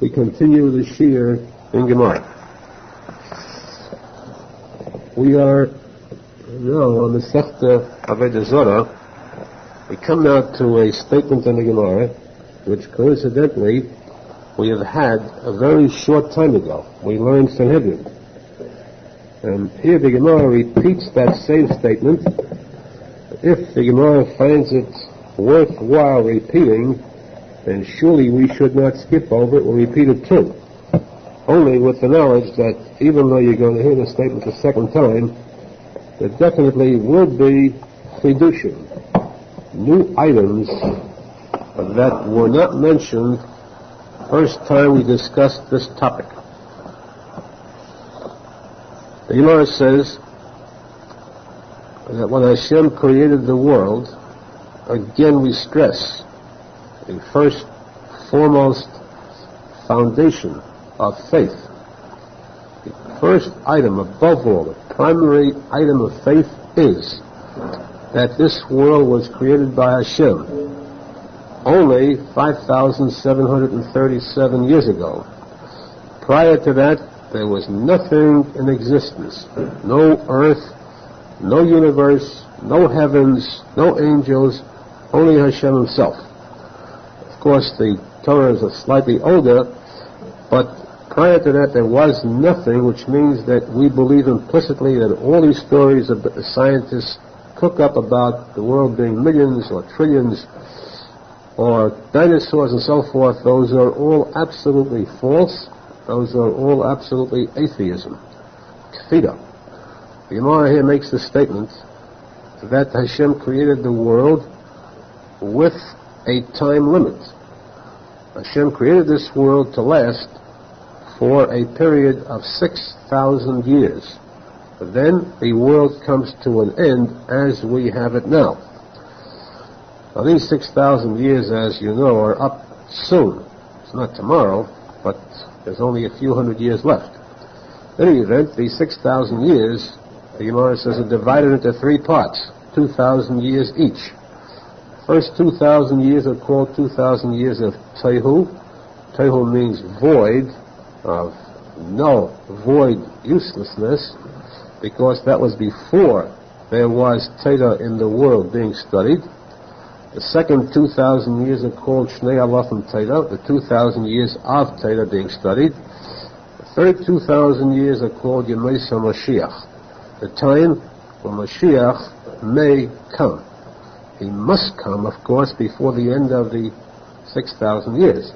We continue the Shir in Gemara. We are now on the Sechta Avodah Zarah. We come now to a statement in the Gemara, which coincidentally we have had a very short time ago. We learned Sanhedrin. And here the Gemara repeats that same statement. If the Gemara finds it worthwhile repeating, then surely we should not skip over it. We'll repeat it too. Only with the knowledge that even though you're going to hear the statement the second time, there definitely will be chidushim, new items that were not mentioned first time we discussed this topic. The Gemara says that when Hashem created the world, again we stress the first foremost foundation of faith. The first item, above all, the primary item of faith is that this world was created by Hashem only 5,737 years ago. Prior to that, there was nothing in existence. No earth, no universe, no heavens, no angels, only Hashem himself. Of course, the Torah is slightly older, but prior to that there was nothing, which means that we believe implicitly that all these stories that the scientists cook up about the world being millions or trillions or dinosaurs and so forth, those are all absolutely false. Those are all absolutely atheism. Kfida. The Gemara here makes the statement that Hashem created the world with a time limit. Hashem created this world to last for a period of 6,000 years. But then the world comes to an end as we have it now. Now these 6,000 years, as you know, are up soon. It's not tomorrow, but there's only a few hundred years left. In any event, these 6,000 years, the Gemara says, are divided into three parts, 2,000 years each. First 2,000 years are called 2,000 years of Tehu. Tehu means void, of null, void, uselessness, because that was before there was Teda in the world being studied. The second 2,000 years are called Shnei Alafim Teda, the 2,000 years of Teda being studied. The third 2,000 years are called Yemei Mashiach, the time when Mashiach may come. He must come, of course, before the end of the 6,000 years.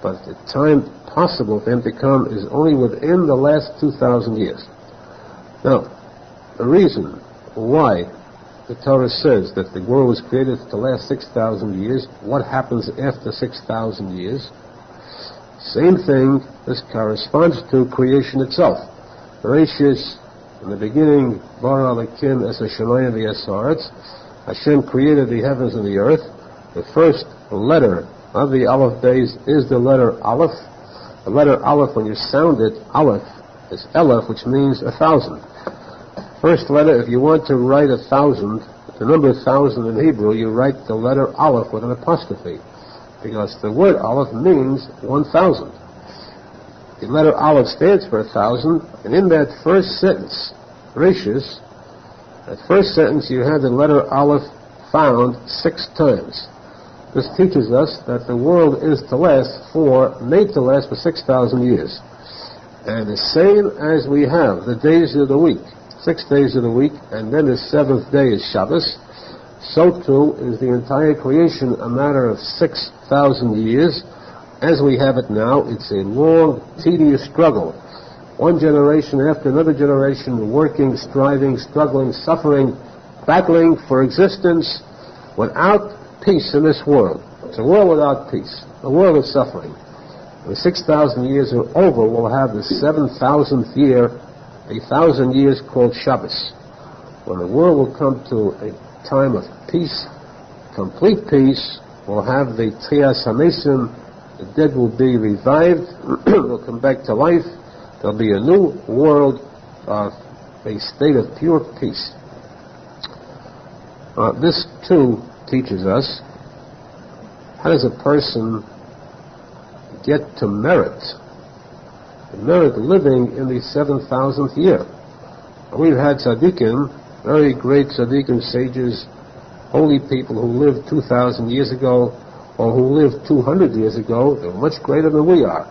But the time possible for him to come is only within the last 2,000 years. Now, the reason why the Torah says that the world was created to last 6,000 years, what happens after 6,000 years? Same thing, this corresponds to creation itself. Bereshis, in the beginning, Bara Elokim es hashamayim v'yasaaretz, Hashem created the heavens and the earth. The first letter of the Aleph days is the letter Aleph. The letter Aleph, when you sound it, Aleph, is Elef, which means 1,000. First letter, if you want to write 1,000, the number 1,000 in Hebrew, you write the letter Aleph with an apostrophe, because the word Aleph means 1,000. The letter Aleph stands for 1,000, and in that first sentence, Rishis, that first sentence, you have the letter Aleph found 6 times. This teaches us that the world is made to last for 6,000 years. And the same as we have the days of the week, 6 days of the week, and then the 7th day is Shabbos, so too is the entire creation a matter of 6,000 years. As we have it now, it's a long, tedious struggle. One generation after another generation, working, striving, struggling, suffering, battling for existence without peace in this world. It's a world without peace, a world of suffering. When 6,000 years are over, we'll have the 7,000th year, 1,000 years called Shabbos, when the world will come to a time of peace, complete peace. We'll have the Tchias HaMesim, the dead will be revived, will come back to life. There'll be a new world of a state of pure peace. This too teaches us, how does a person get to merit living in the 7,000th year. We've had tzaddikim, very great tzaddikim, sages, holy people who lived 2,000 years ago, or who lived 200 years ago. They're much greater than we are.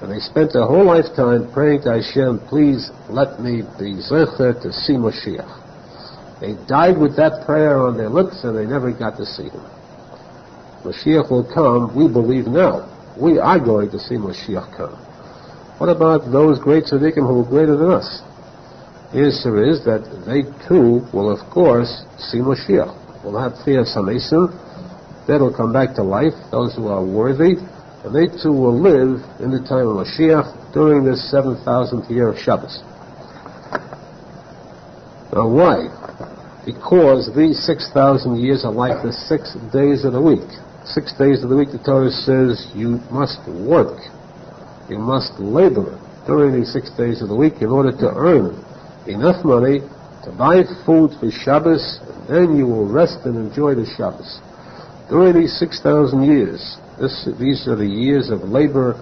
And they spent their whole lifetime praying to Hashem, please let me be zecher to see Mashiach. They died with that prayer on their lips, and they never got to see him. Mashiach will come, we believe now. We are going to see Mashiach come. What about those great tzaddikim who are greater than us? The answer is that they too will, of course, see Mashiach. Will have fear of Samesim. That'll come back to life, those who are worthy, and they too will live in the time of Mashiach during this 7,000th year of Shabbos. Now why? Because these 6,000 years are like the 6 days of the week. 6 days of the week, the Torah says, you must work. You must labor during these 6 days of the week in order to earn enough money to buy food for Shabbos, and then you will rest and enjoy the Shabbos. During these 6,000 years, these are the years of labor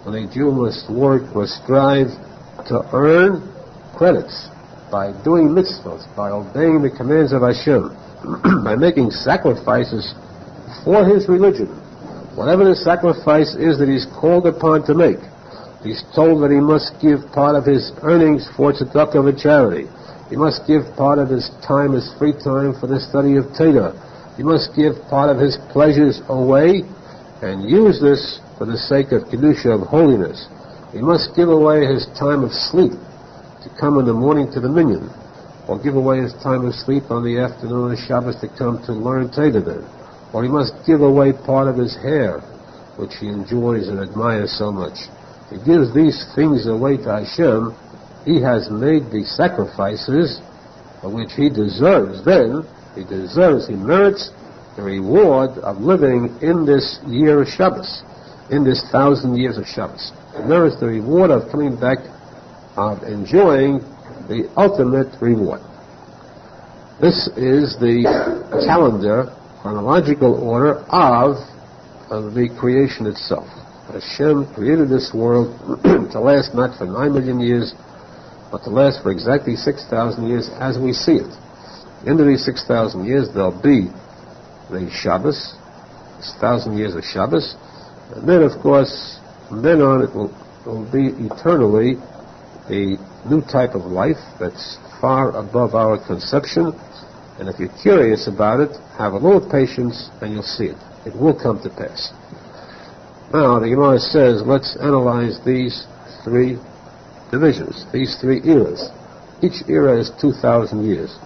when a Jew must work, must strive to earn credits by doing mitzvot, by obeying the commands of Hashem, by making sacrifices for his religion. Whatever the sacrifice is that he's called upon to make, he's told that he must give part of his earnings for tzedakah of a charity. He must give part of his time, his free time, for the study of Torah. He must give part of his pleasures away and use this for the sake of kedusha, of holiness. He must give away his time of sleep to come in the morning to the minyan, or give away his time of sleep on the afternoon of Shabbos to come to learn Torah then. Or he must give away part of his hair, which he enjoys and admires so much. He gives these things away to Hashem. He has made the sacrifices for which he deserves. Then he merits the reward of living in this year of Shabbos, in this 1,000 years of Shabbos. He merits the reward of coming back, of enjoying the ultimate reward. This is the calendar, chronological order of the creation itself. Hashem created this world to last not for 9 million years, but to last for exactly 6,000 years as we see it. Into these 6,000 years, there'll be the Shabbos, 1,000 years of Shabbos, and then, of course, from then on, it will be eternally a new type of life that's far above our conception. And if you're curious about it, have a little patience, and you'll see it. It will come to pass. Now, the Gemara says, let's analyze these 3 divisions, these 3 eras. Each era is 2,000 years.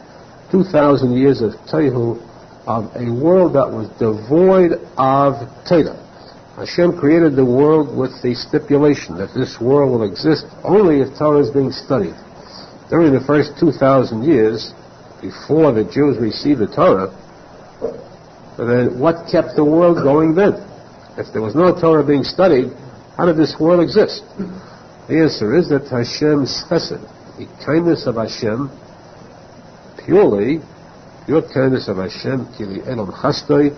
2,000 years of Tehu, of a world that was devoid of Torah. Hashem created the world with the stipulation that this world will exist only if Torah is being studied. During the first 2,000 years, before the Jews received the Torah, then what kept the world going then? If there was no Torah being studied, how did this world exist? The answer is that Hashem's chesed, the kindness of Hashem, pure kindness of Hashem, kili elom chastoi,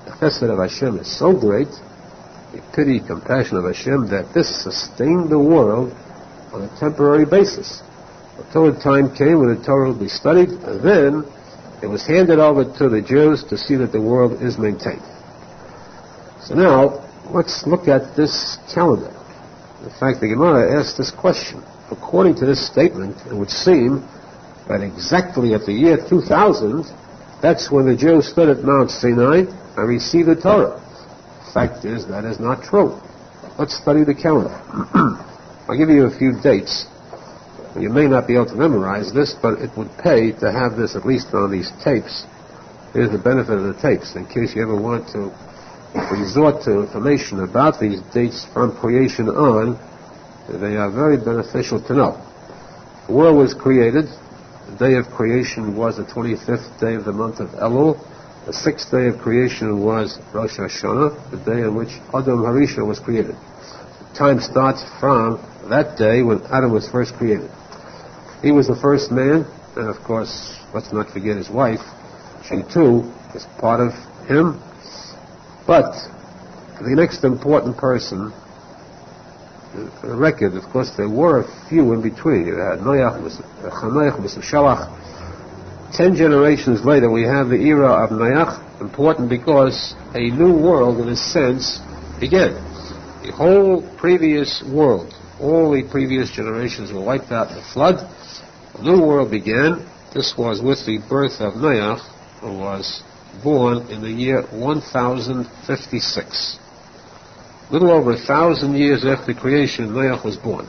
the chesed of Hashem is so great, the pity, compassion of Hashem, that this sustained the world on a temporary basis. Until a time came when the Torah would be studied, and then it was handed over to the Jews to see that the world is maintained. So now, let's look at this calendar. In fact, the Gemara asks this question. According to this statement, it would seem that exactly at the year 2000, that's when the Jews stood at Mount Sinai and received the Torah. The fact is, that is not true. Let's study the calendar. I'll give you a few dates. You may not be able to memorize this, but it would pay to have this at least on these tapes. Here's the benefit of the tapes, in case you ever want to resort to information about these dates from creation on. They are very beneficial to know. The world was created. The day of creation was the 25th day of the month of Elul. The 6th day of creation was Rosh Hashanah, the day on which Adam Harishon was created. The time starts from that day when Adam was first created. He was the first man, and of course, let's not forget his wife. She too is part of him. But the next important person the record. Of course, there were a few in between. You had Noach, Chanoach, Shalach. 10 generations later, we have the era of Noach, important because a new world, in a sense, began. The whole previous world, all the previous generations were wiped out in the flood. A new world began. This was with the birth of Noach, who was born in the year 1056. A little over 1,000 years after creation, Noach was born.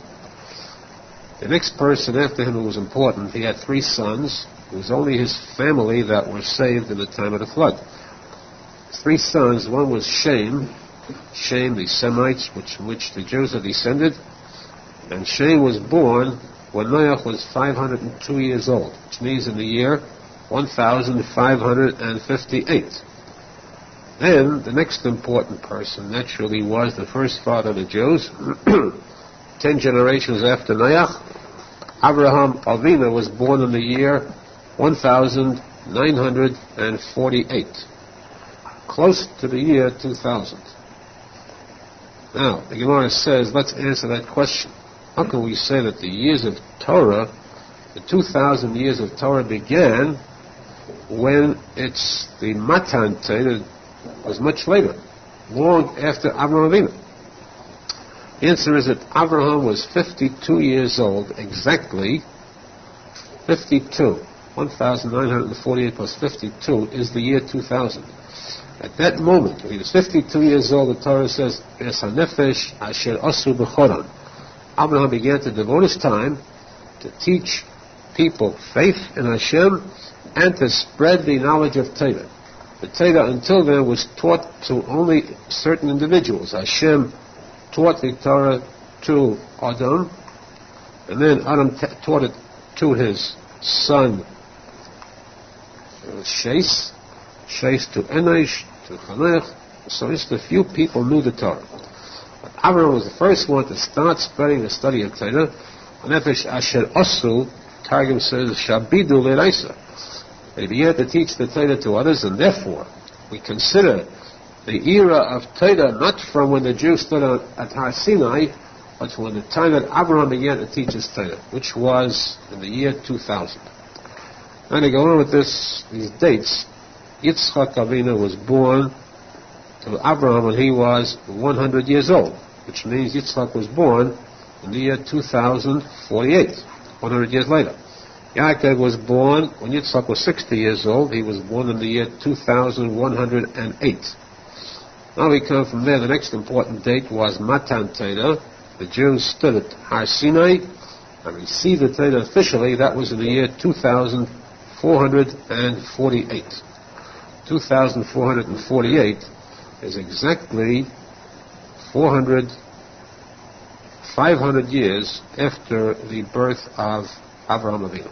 The next person after him who was important, he had 3 sons. It was only his family that were saved in the time of the flood. His 3 sons, one was Shem, the Semites, from which the Jews are descended, and Shem was born when Noach was 502 years old, which means in the year 1558. Then, the next important person, naturally, was the first father of the Jews. 10 generations after Noach, Avraham Avinu was born in the year 1948, close to the year 2000. Now, the Gemara says, let's answer that question. How can we say that the years of Torah, the 2,000 years of Torah began when the Matan Torah was much later, long after Avraham Avinu? The answer is that Avraham was 52 years old, exactly 52. 1948 plus 52 is the year 2000. At that moment, when he was 52 years old, the Torah says, Abraham began to devote his time to teach people faith in Hashem and to spread the knowledge of Torah. The Torah until then was taught to only certain individuals. Hashem taught the Torah to Adam, and then Adam taught it to his son Shais to Enosh, to Chanech. So just a few people knew the Torah. But Abraham was the first one to start spreading the study of Torah. Nefesh Asher Osu, Targum says, Shabidu Le'Raisa. They began to teach the Torah to others, and therefore we consider the era of Torah not from when the Jews stood at Har Sinai, but from the time that Abraham began to teach his Torah, which was in the year 2000. Now to go on with these dates, Yitzchak Avinu was born to Abraham when he was 100 years old, which means Yitzchak was born in the year 2048, 100 years later. Yaakov was born when Yitzchak was 60 years old. He was born in the year 2108. Now we come from there. The next important date was Matan Torah. The Jews stood at Har Sinai and received the Torah officially. That was in the year 2448. 2448 is exactly 500 years after the birth of Avraham Avinu,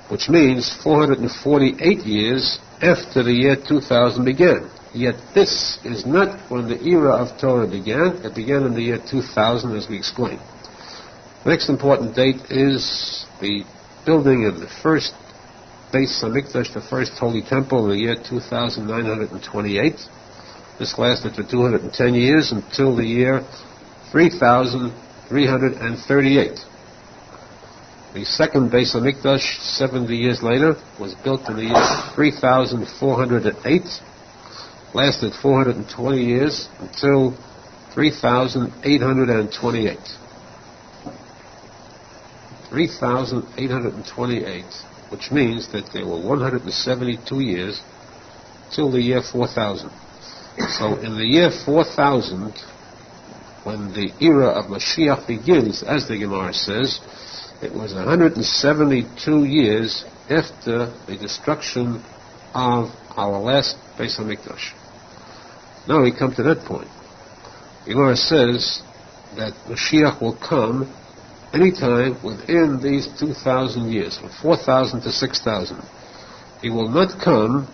which means 448 years after the year 2000 began. Yet this is not when the era of Torah began. It began in the year 2000, as we explained. The next important date is the building of the first Beis Hamikdash, the first Holy Temple, in the year 2928. This lasted for 210 years until the year 3338. The second Beis Hamikdash, 70 years later, was built in the year 3408, lasted 420 years until 3828. 3828, which means that there were 172 years till the year 4000. So in the year 4000, when the era of Mashiach begins, as the Gemara says, it was 172 years after the destruction of our last Beis Hamikdash. Now we come to that point. The Gemara says that Mashiach will come anytime within these 2,000 years, from 4,000 to 6,000. He will not come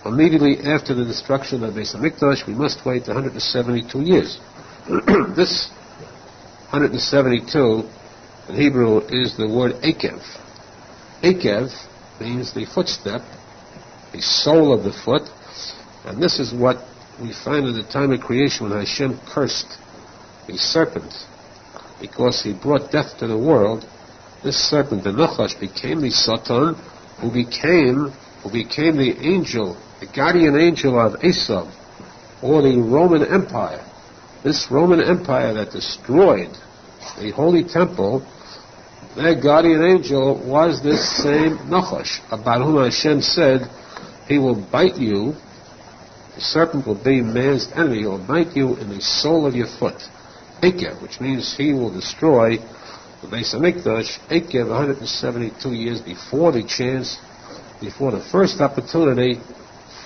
immediately after the destruction of Beis Hamikdash. We must wait 172 years. This 172 in Hebrew is the word Akev. Akev means the footstep, the sole of the foot, and this is what we find in the time of creation when Hashem cursed the serpent because he brought death to the world, this serpent, the Nachash, became the Satan, who became the angel, the guardian angel of Esav, or the Roman Empire. This Roman Empire that destroyed the Holy Temple, their guardian angel was this same Nachash, about whom Hashem said, he will bite you, the serpent will be man's enemy, he will bite you in the sole of your foot. Ekev, which means he will destroy the Beis HaMikdash, Ekev, 172 years before the first opportunity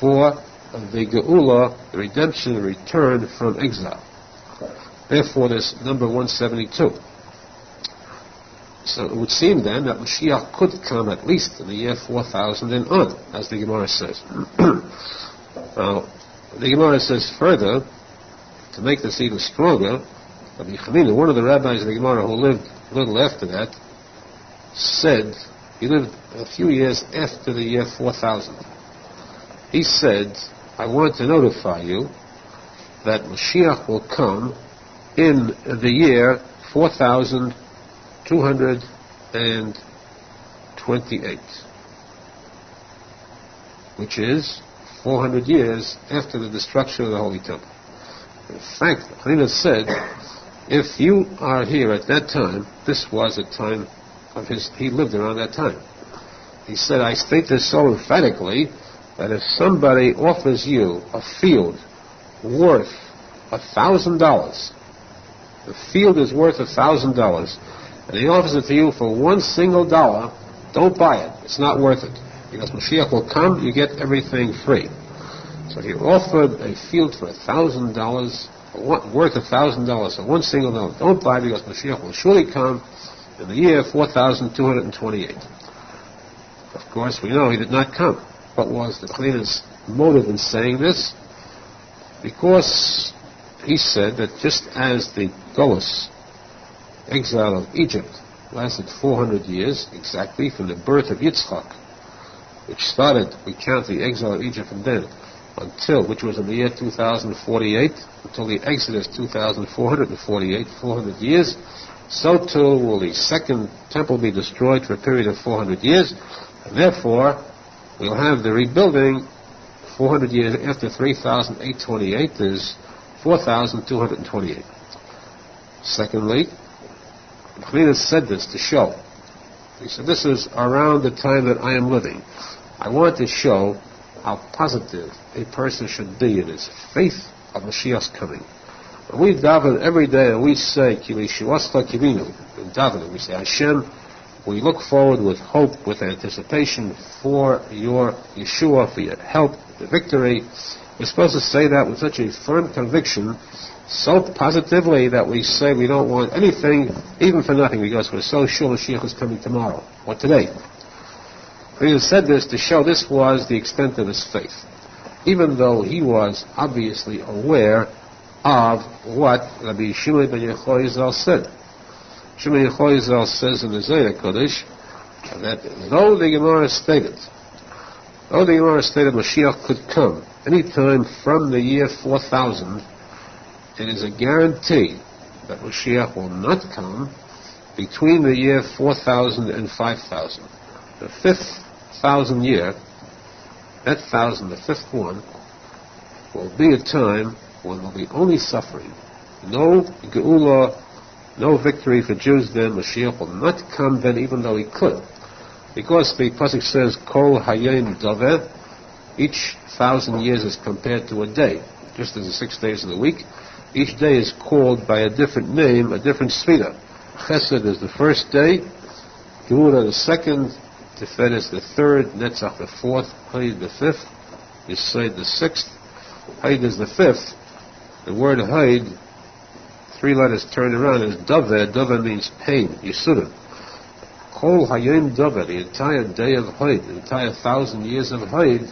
for the Geula, the redemption, the return from exile. Therefore, this number 172. So it would seem then that Mashiach could come at least in the year 4000 and on, as the Gemara says. Now, the Gemara says further, to make this even stronger, Rabbi Nachman, one of the rabbis of the Gemara who lived a little after that, said, he lived a few years after the year 4000. He said, I want to notify you that Mashiach will come in the year 4228, which is 400 years after the destruction of the Holy Temple. In fact, Hanina said, if you are here at that time, this was a time of he lived around that time. He said, I state this so emphatically that if somebody offers you a field worth $1,000, the field is worth $1,000, and he offers it to you for $1 single, don't buy it. It's not worth it. Because Mashiach will come, you get everything free. So if you're offered a field for $1,000, worth $1,000 for $1 single, don't buy it because Mashiach will surely come in the year 4228. Of course, we know he did not come. What was the cleanest motive in saying this? Because he said that just as the Golus, exile of Egypt, lasted 400 years, exactly from the birth of Yitzchak, which started, we count the exile of Egypt from then, which was in the year 2048, until the Exodus 2448, 400 years, so too will the second temple be destroyed for a period of 400 years, and therefore we'll have the rebuilding 400 years after 3,828 is 4,228. Secondly, Cletus said this to show. He said, this is around the time that I am living. I want to show how positive a person should be in his faith of Mashiach's coming. When we daven every day and we say, Kili Shuasta Kivinu, in davening, we say, Hashem, we look forward with hope, with anticipation for your Yeshua, for your help, the victory. We're supposed to say that with such a firm conviction, so positively that we say we don't want anything, even for nothing, because we're so sure Mashiach is coming tomorrow, or today. He said this to show this was the extent of his faith, even though he was obviously aware of what Rabbi Shimon ben Yehoyazal said. Shimon Yehoyazal says in the Zohar Kodesh that though the Gemara stated Mashiach could come any time from the year 4000, it is a guarantee that Mashiach will not come between the year 4000 and 5000. The 5,000 year, that thousand, the fifth one, will be a time when there will be only suffering. No Geula, no victory for Jews then. Mashiach will not come then, even though he could. Because the posek says, Kol Hayim Daveh, each 1,000 years is compared to a day. Just as the 6 days of the week, each day is called by a different name, a different sfira. Chesed is the first day, Geula the second, Tiferet is the third, Netzach the fourth, Hayd the fifth, Yesod the sixth, Hayd is the fifth. The word Hayd, 3 letters turned around, is Daveh. Daveh means pain, Yisurim. Kol Hayim Daveh, the entire day of Hayd, the entire 1,000 years of Hayd,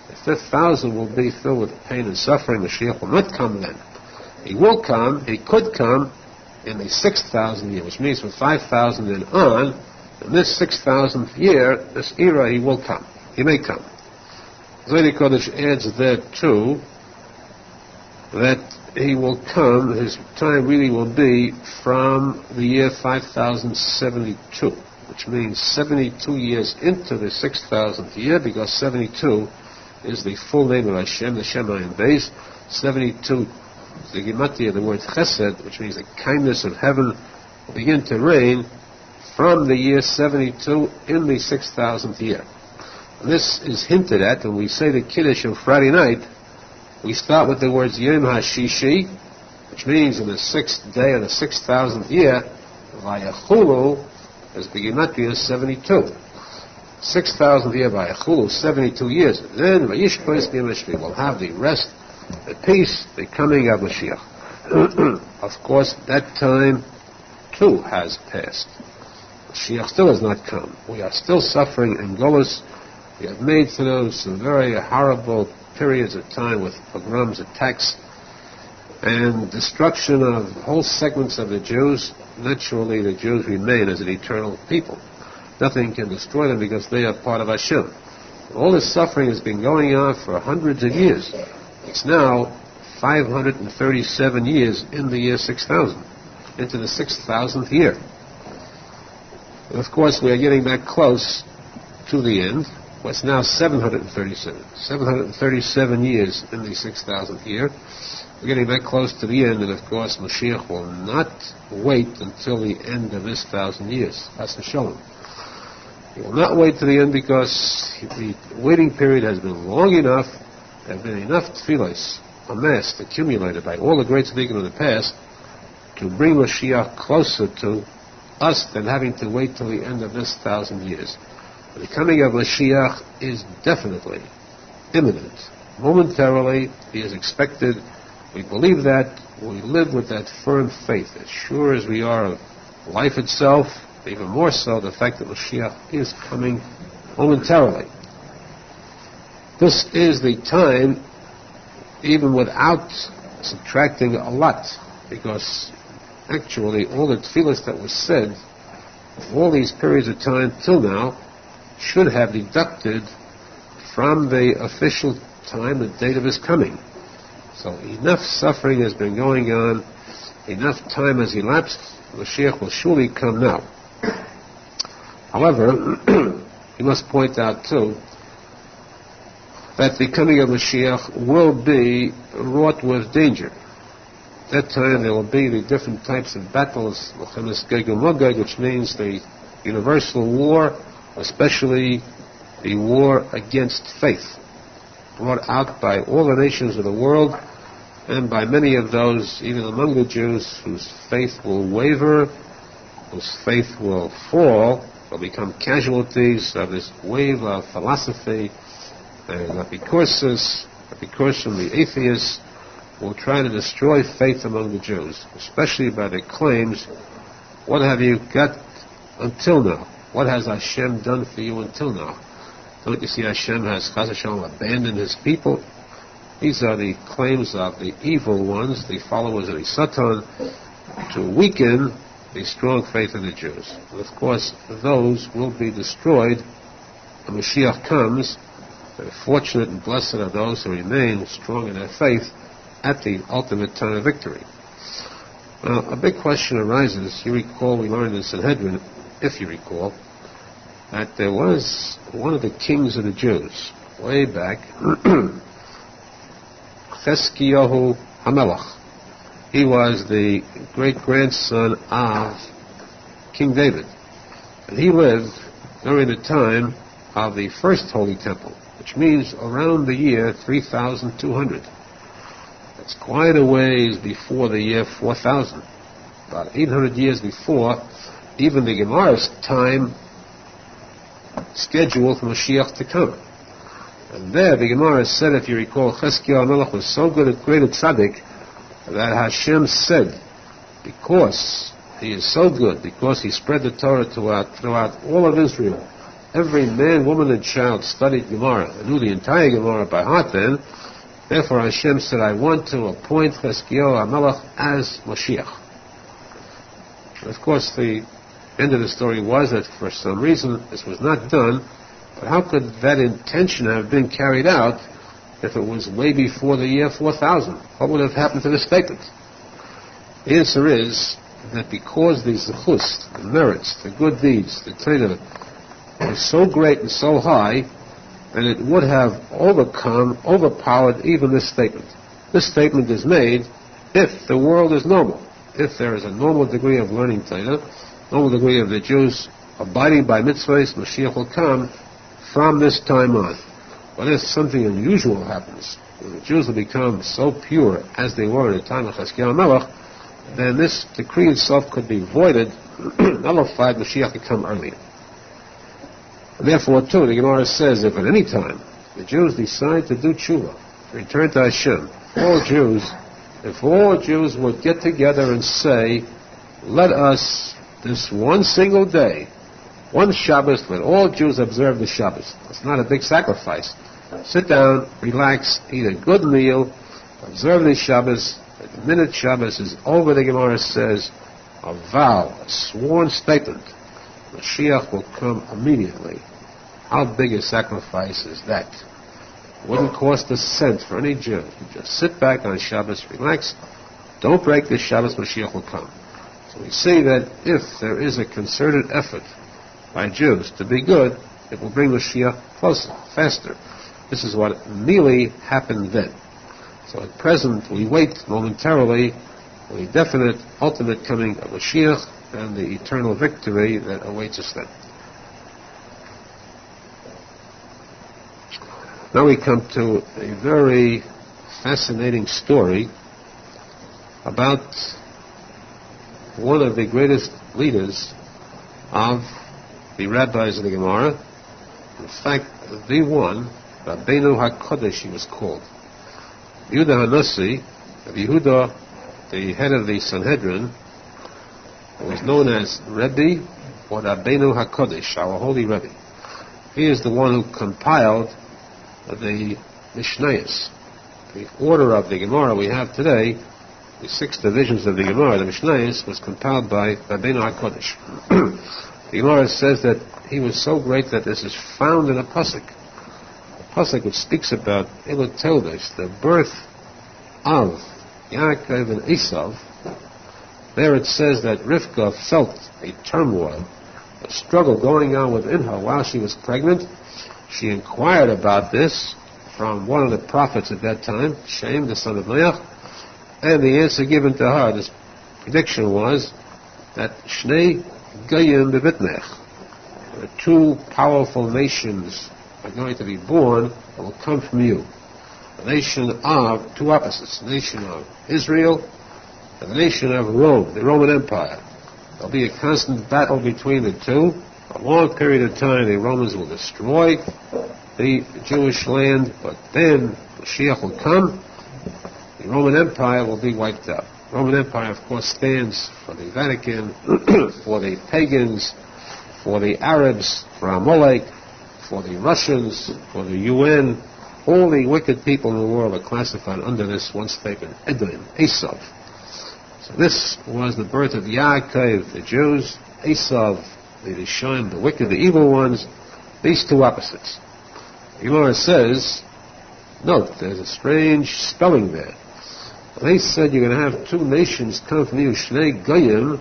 the 5,000 will be filled with pain and suffering. Mashiach will not come then. He will come, he could come in the 6,000 year, which means from 5,000 and on. In this 6,000th year, this era, he will come. He may come. Zohar Kodesh adds there too that he will come, his time really will be from the year 5072, which means 72 years into the 6,000th year, because 72 is the full name of Hashem, the Shemayim Beis. 72, the Gematria, the word Chesed, which means the kindness of heaven, will begin to reign from the year 72 in the 6,000th year. And this is hinted at when we say the Kiddush on Friday night. We start with the words Yom HaShishi, which means in the 6th day of the 6,000th year, Vayachulu is the Gematria 72. 6,000th year Vayachulu, 72 years. And then Vayishpois B'Yemeshvi will have the rest, the peace, the coming of Mashiach. Of course, that time too has passed. Mashiach still has not come. We are still suffering in Golus. We have made through some very horrible periods of time with pogroms, attacks, and destruction of whole segments of the Jews. Naturally, the Jews remain as an eternal people. Nothing can destroy them because they are part of Hashem. All this suffering has been going on for hundreds of years. It's now 537 years in the year 6,000, into the 6,000th year. And of course, we are getting that close to the end. Well, it's now 737 years in the 6,000th year. We're getting that close to the end, and of course, Mashiach will not wait until the end of this 1,000 years. That's the Shalom. He will not wait to the end because the waiting period has been long enough. There have been enough tefillos amassed, accumulated by all the great tzaddikim in the past to bring Mashiach closer to us than having to wait till the end of this 1,000 years. The coming of Mashiach is definitely imminent. Momentarily, he is expected. We believe that. We live with that firm faith, as sure as we are of life itself, even more so the fact that Mashiach is coming momentarily. This is the time, even without subtracting a lot, because actually all the tefillos that were said, all these periods of time till now, should have deducted from the official time, the date of his coming. So enough suffering has been going on, enough time has elapsed, Mashiach will surely come now. However, we must point out too that the coming of Mashiach will be wrought with danger. At that time there will be the different types of battles, which means the universal war, especially the war against faith, brought out by all the nations of the world and by many of those, even among the Jews, whose faith will waver, whose faith will fall, will become casualties of this wave of philosophy, and because from the atheists will try to destroy faith among the Jews, especially by their claims, what have you got until now? What has Hashem done for you until now? Don't you see Hashem has Chas v'Shalom abandoned his people? These are the claims of the evil ones, the followers of the Satan, to weaken the strong faith of the Jews. And of course, those will be destroyed when Mashiach comes. Very fortunate and blessed are those who remain strong in their faith at the ultimate time of victory. Now, a big question arises. You recall we learned in Sanhedrin, if you recall, that there was one of the kings of the Jews, way back, Cheskiyahu Hamelach. He was the great-grandson of King David. And he lived during the time of the first Holy Temple, which means around the year 3200. That's quite a ways before the year 4000. About 800 years before even the Gemara's time scheduled for Mashiach to come. And there the Gemara said, if you recall, Cheskiyahu Hamelach was so good a great tzadik that Hashem said, because he is so good, because he spread the Torah throughout all of Israel, every man, woman, and child studied Gemara and knew the entire Gemara by heart then. Therefore Hashem said, I want to appoint Cheskiyahu Hamelach as Mashiach. And of course the end of the story was that for some reason this was not done, but how could that intention have been carried out if it was way before the year 4000? What would have happened to this statement? The answer is that because the zechus, the merits, the good deeds, the Torah, are so great and so high, that it would have overpowered even this statement. This statement is made if the world is normal, if there is a normal degree of learning Torah, normal degree of the Jews abiding by mitzvahs, Mashiach will come from this time on. But if something unusual happens, when the Jews will become so pure as they were in the time of Chazkiyahu Melech, then this decree itself could be voided, nullified, Mashiach could come earlier. And therefore, too, the Gemara says, if at any time the Jews decide to do tshuva, return to Hashem, if all Jews would get together and say, let us, this one single day, one Shabbos, let all Jews observe the Shabbos. It's not a big sacrifice. Sit down, relax, eat a good meal, observe the Shabbos. At the minute Shabbos is over, the Gemara says, a vow, a sworn statement, Mashiach will come immediately. How big a sacrifice is that? It wouldn't cost a cent for any Jew. You just sit back on Shabbos, relax, don't break the Shabbos, Mashiach will come. So we see that if there is a concerted effort by Jews to be good, it will bring Mashiach closer, faster. This is what merely happened then. So at present, we wait momentarily for the definite, ultimate coming of Mashiach and the eternal victory that awaits us then. Now we come to a very fascinating story about one of the greatest leaders of the rabbis of the Gemara. In fact, the one, Rabbeinu HaKodesh, he was called. Yehuda HaNasi, Yehuda, the head of the Sanhedrin, was known as Rebbe or Rabbeinu HaKodesh, our holy Rebbe. He is the one who compiled the Mishnayos. The order of the Gemara we have today, the 6 divisions of the Gemara, the Mishnayos, was compiled by Rabbeinu HaKodesh. The Gemara says that he was so great that this is found in a posek. A posek which speaks about Eloteldes, the birth of Yaakov and Esav. There it says that Rivka felt a turmoil, a struggle going on within her while she was pregnant. She inquired about this from one of the prophets at that time, Shem, the son of Noach, and the answer given to her, this prediction was that Shnei Goyim bevitnech, 2 powerful nations are going to be born that will come from you. The nation of 2 opposites, the nation of Israel and the nation of Rome, the Roman Empire. There'll be a constant battle between the two. A long period of time the Romans will destroy the Jewish land, but then Mashiach will come, the Roman Empire will be wiped out. The Roman Empire, of course, stands for the Vatican, for the pagans, for the Arabs, for Amalek, for the Russians, for the UN. All the wicked people in the world are classified under this one statement, Edom, Esav. So this was the birth of Yaakov, the Jews, Esav, the Rishon, the wicked, the evil ones, these 2 opposites. The Gemara says, note, there's a strange spelling there. They said you're going to have 2 nations come from you, Shnei Goyim.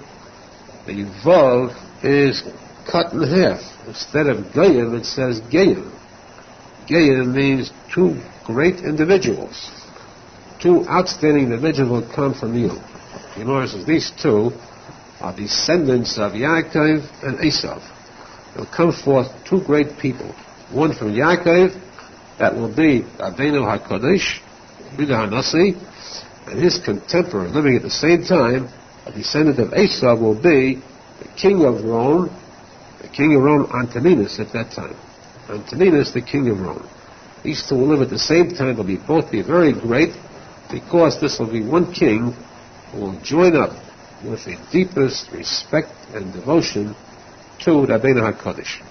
The Vav is cut in half. Instead of Goyim, it says Goyim. Goyim means 2 great individuals. 2 outstanding individuals will come from you. The Gemara says these 2 are descendants of Yaakov and Esav. They'll come forth 2 great people. One from Yaakov, that will be Rabbeinu HaKodesh, Yehuda HaNasi, and his contemporary, living at the same time, a descendant of Esav will be the king of Rome, Antoninus at that time. Antoninus, the king of Rome. These 2 will live at the same time. They'll both be very great, because this will be one king who will join up with the deepest respect and devotion to Rabbeinu HaKodesh.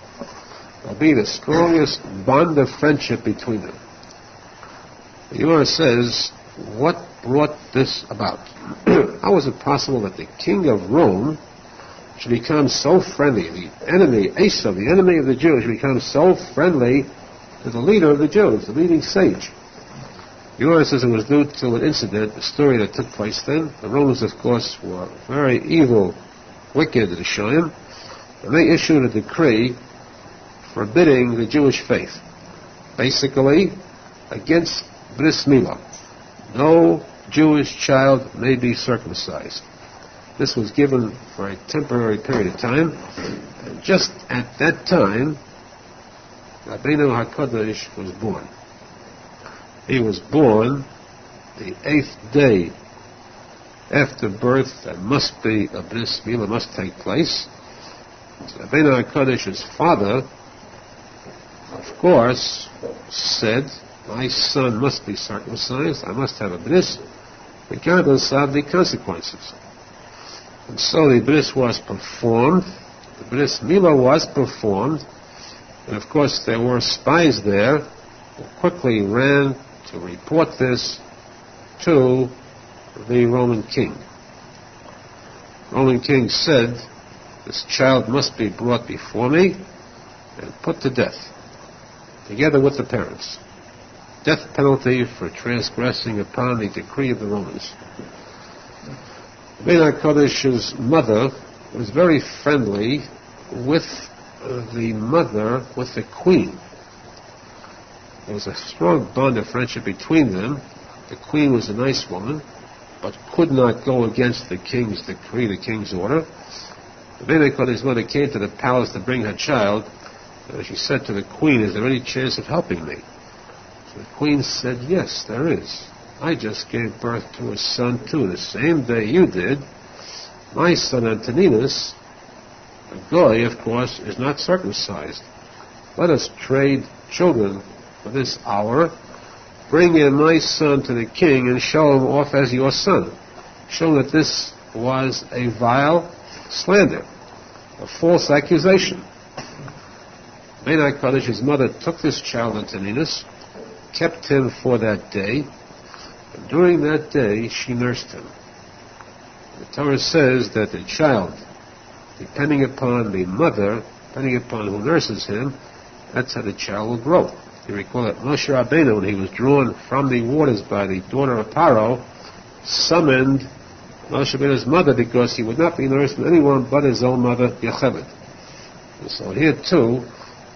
There'll be the strongest bond of friendship between them. The Gemara says, what brought this about? How was it possible that the king of Rome should become so friendly, the enemy, Esav, the enemy of the Jews, should become so friendly to the leader of the Jews, the leading sage? The Gemara says it was due to an incident, a story that took place then. The Romans, of course, were very evil, wicked Rishonim, and they issued a decree forbidding the Jewish faith, basically against bris milah. No Jewish child may be circumcised. This was given for a temporary period of time, and just at that time, Rabbeinu HaKadosh was born. He was born the 8th day after birth. There must be a bris milah, must take place. So Rabbeinu HaKadosh's father, of course, said, my son must be circumcised, I must have a bris, regardless of the consequences. And so the bris was performed, the bris milah was performed, and of course there were spies there who quickly ran to report this to the Roman king. The Roman king said, this child must be brought before me and put to death, together with the parents. Death penalty for transgressing upon the decree of the Romans. Rabbeinu HaKadosh's mother was very friendly with the queen. There was a strong bond of friendship between them. The queen was a nice woman, but could not go against the king's decree, the king's order. Rabbeinu HaKadosh's mother came to the palace to bring her child, and she said to the queen, is there any chance of helping me? So the queen said, yes, there is. I just gave birth to a son too, the same day you did. My son Antoninus, a goy, of course, is not circumcised. Let us trade children for this hour. Bring in my son to the king and show him off as your son. Show that this was a vile slander, a false accusation. Rabbeinu HaKadosh's mother took this child Antoninus, kept him for that day, and during that day she nursed him. The Torah says that the child, depending upon the mother, depending upon who nurses him, that's how the child will grow. You recall that Moshe Rabbeinu, when he was drawn from the waters by the daughter of Paro, summoned Moshe Rabbeinu's mother because he would not be nursed by anyone but his own mother, Yaacov. And so here too,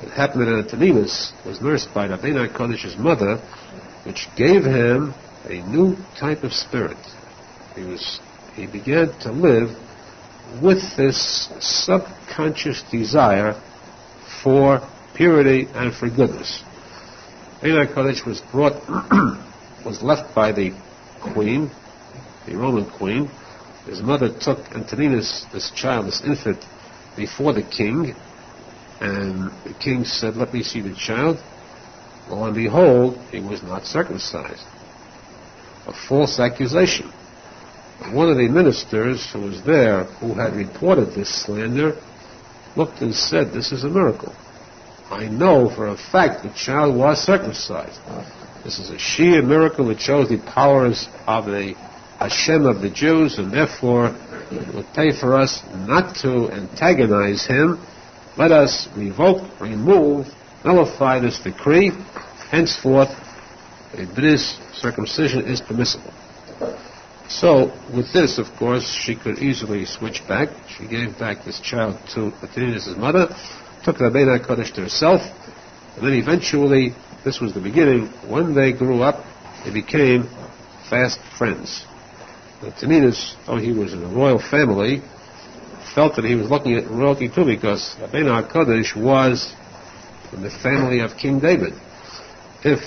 it happened that Antoninus was nursed by Rabbeinu HaKadosh's mother, which gave him a new type of spirit. He began to live with this subconscious desire for purity and for goodness. Rabbeinu HaKadosh was left by the queen, the Roman queen. His mother took Antoninus, this child, this infant, before the king, and the king said, let me see the child. Lo and behold, he was not circumcised. A false accusation. One of the ministers who was there, who had reported this slander, looked and said, this is a miracle. I know for a fact the child was circumcised. This is a sheer miracle. It shows the powers of the Hashem of the Jews, and therefore it would pay for us not to antagonize him. Let us revoke, remove, nullify this decree. Henceforth, a bris, circumcision, is permissible. So, with this, of course, she could easily switch back. She gave back this child to Antoninus' mother, took Rabbeinu HaKadosh to herself, and then eventually, this was the beginning, when they grew up, they became fast friends. Antoninus, though he was in a royal family, felt that he was looking at royalty too, because Rabbeinu HaKadosh was from the family of King David. If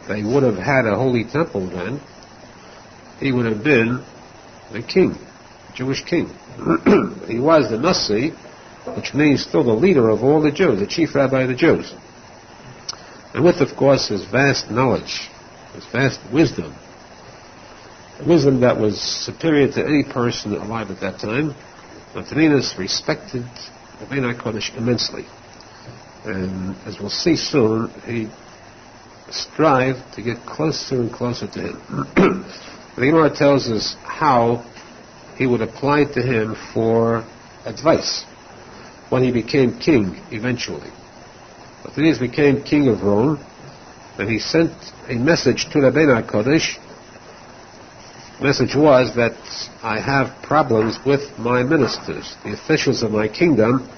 they would have had a holy temple then, he would have been the king, Jewish king. He was the Nasi, which means still the leader of all the Jews, the chief rabbi of the Jews. And with, of course, his vast knowledge, his vast wisdom, a wisdom that was superior to any person alive at that time, Antoninus respected Rabbeinu HaKadosh immensely. And as we'll see soon, he strived to get closer and closer to him. The Gemara tells us how he would apply to him for advice when he became king eventually. Antoninus became king of Rome, and he sent a message to Rabbi Kodesh. The message was that I have problems with my ministers, the officials of my kingdom.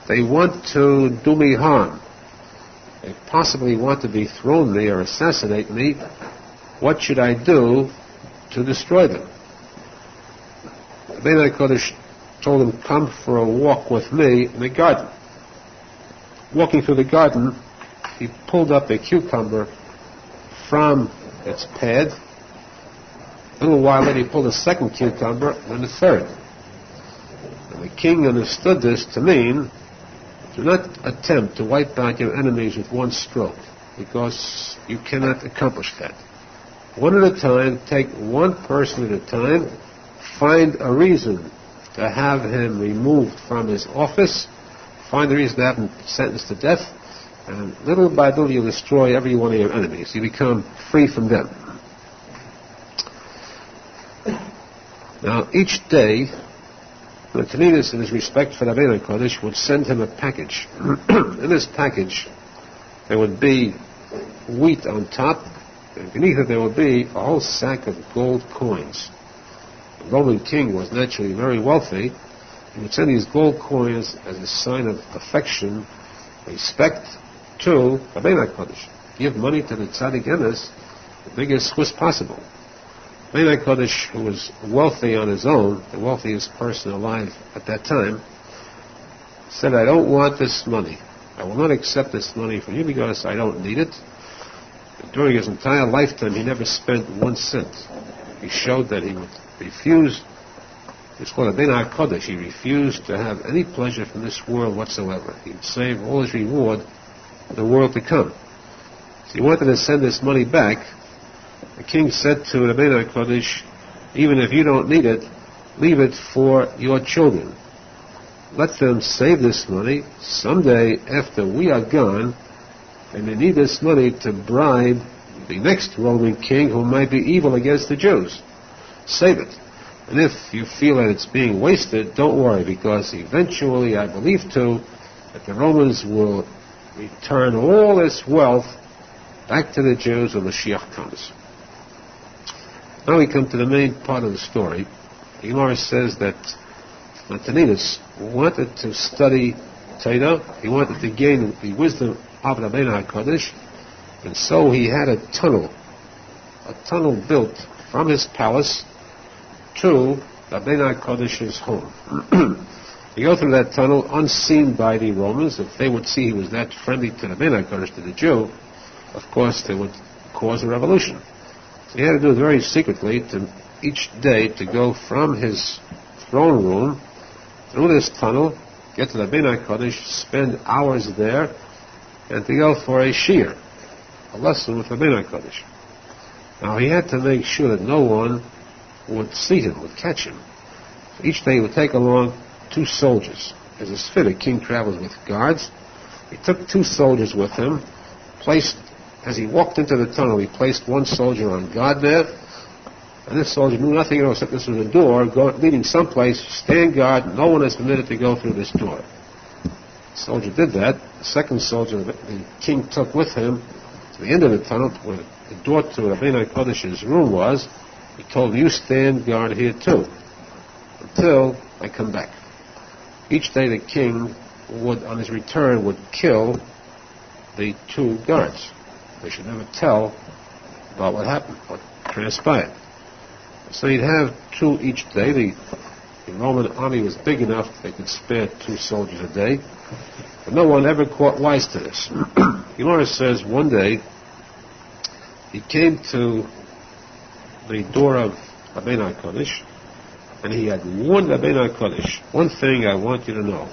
They want to do me harm. They possibly want to dethrone me or assassinate me. What should I do to destroy them? Rabbi Kodesh told him, come for a walk with me in the garden. Walking through the garden, he pulled up a cucumber from its pad. A little while later, he pulled a second cucumber, and a third. And the king understood this to mean, do not attempt to wipe out your enemies with one stroke, because you cannot accomplish that. One at a time, take one person at a time, find a reason to have him removed from his office, find a reason to have him sentenced to death, and little by little you destroy every one of your enemies. You become free from them. Now, each day, Menachem, in his respect for Rabbi Kodesh, would send him a package. In this package, there would be wheat on top, and beneath it there would be a whole sack of gold coins. The Roman king was naturally very wealthy. He would send these gold coins as a sign of affection, respect to Rabbi Kodesh. Give money to the tzadik emes, the biggest was possible. Rabbi Kodesh, who was wealthy on his own, the wealthiest person alive at that time, said, I don't want this money. I will not accept this money from you because I don't need it. And during his entire lifetime, he never spent 1 cent. He showed that he would refuse. It's called Rabbi Kodesh. He refused to have any pleasure from this world whatsoever. He would save all his reward for the world to come. So he wanted to send this money back. The king said to Rabbi Kodesh, even if you don't need it, leave it for your children. Let them save this money. Someday, after we are gone, and they need this money to bribe the next Roman king who might be evil against the Jews. Save it. And if you feel that it's being wasted, don't worry, because eventually, I believe too, that the Romans will return all this wealth back to the Jews when Mashiach comes. Now we come to the main part of the story. The Gemara says that Menachem wanted to study Torah. He wanted to gain the wisdom of Rabbi Kodesh, and so he had a tunnel built from his palace to Rabbi Kodesh's home. You go through that tunnel unseen by the Romans. If they would see he was that friendly to Rabbi Kodesh, to the Jew, of course they would cause a revolution. So he had to do it very secretly, to each day to go from his throne room through this tunnel, get to Rabbi Kodesh, spend hours there, and to go for a shiur, a lesson with Rabbi Kodesh. Now he had to make sure that no one would see him, would catch him. So each day he would take along 2 soldiers. As is fit, a king travels with guards. He took 2 soldiers with him, as he walked into the tunnel, he placed 1 soldier on guard there, and this soldier knew nothing else except this was a door leading someplace. Stand guard, no one is permitted to go through this door. The soldier did that. The second soldier the king took with him to the end of the tunnel, where the door to Rabbi Kodesh's room was. He told him, you stand guard here too, until I come back. Each day the king would, on his return, would kill the 2 guards. They should never tell about what happened, what transpired. So you'd have 2 each day. The Roman army was big enough they could spare 2 soldiers a day. But no one ever caught wise to this. Gemara says one day he came to the door of Rabbi Kodesh, and he had warned Rabbi Kodesh, one thing I want you to know,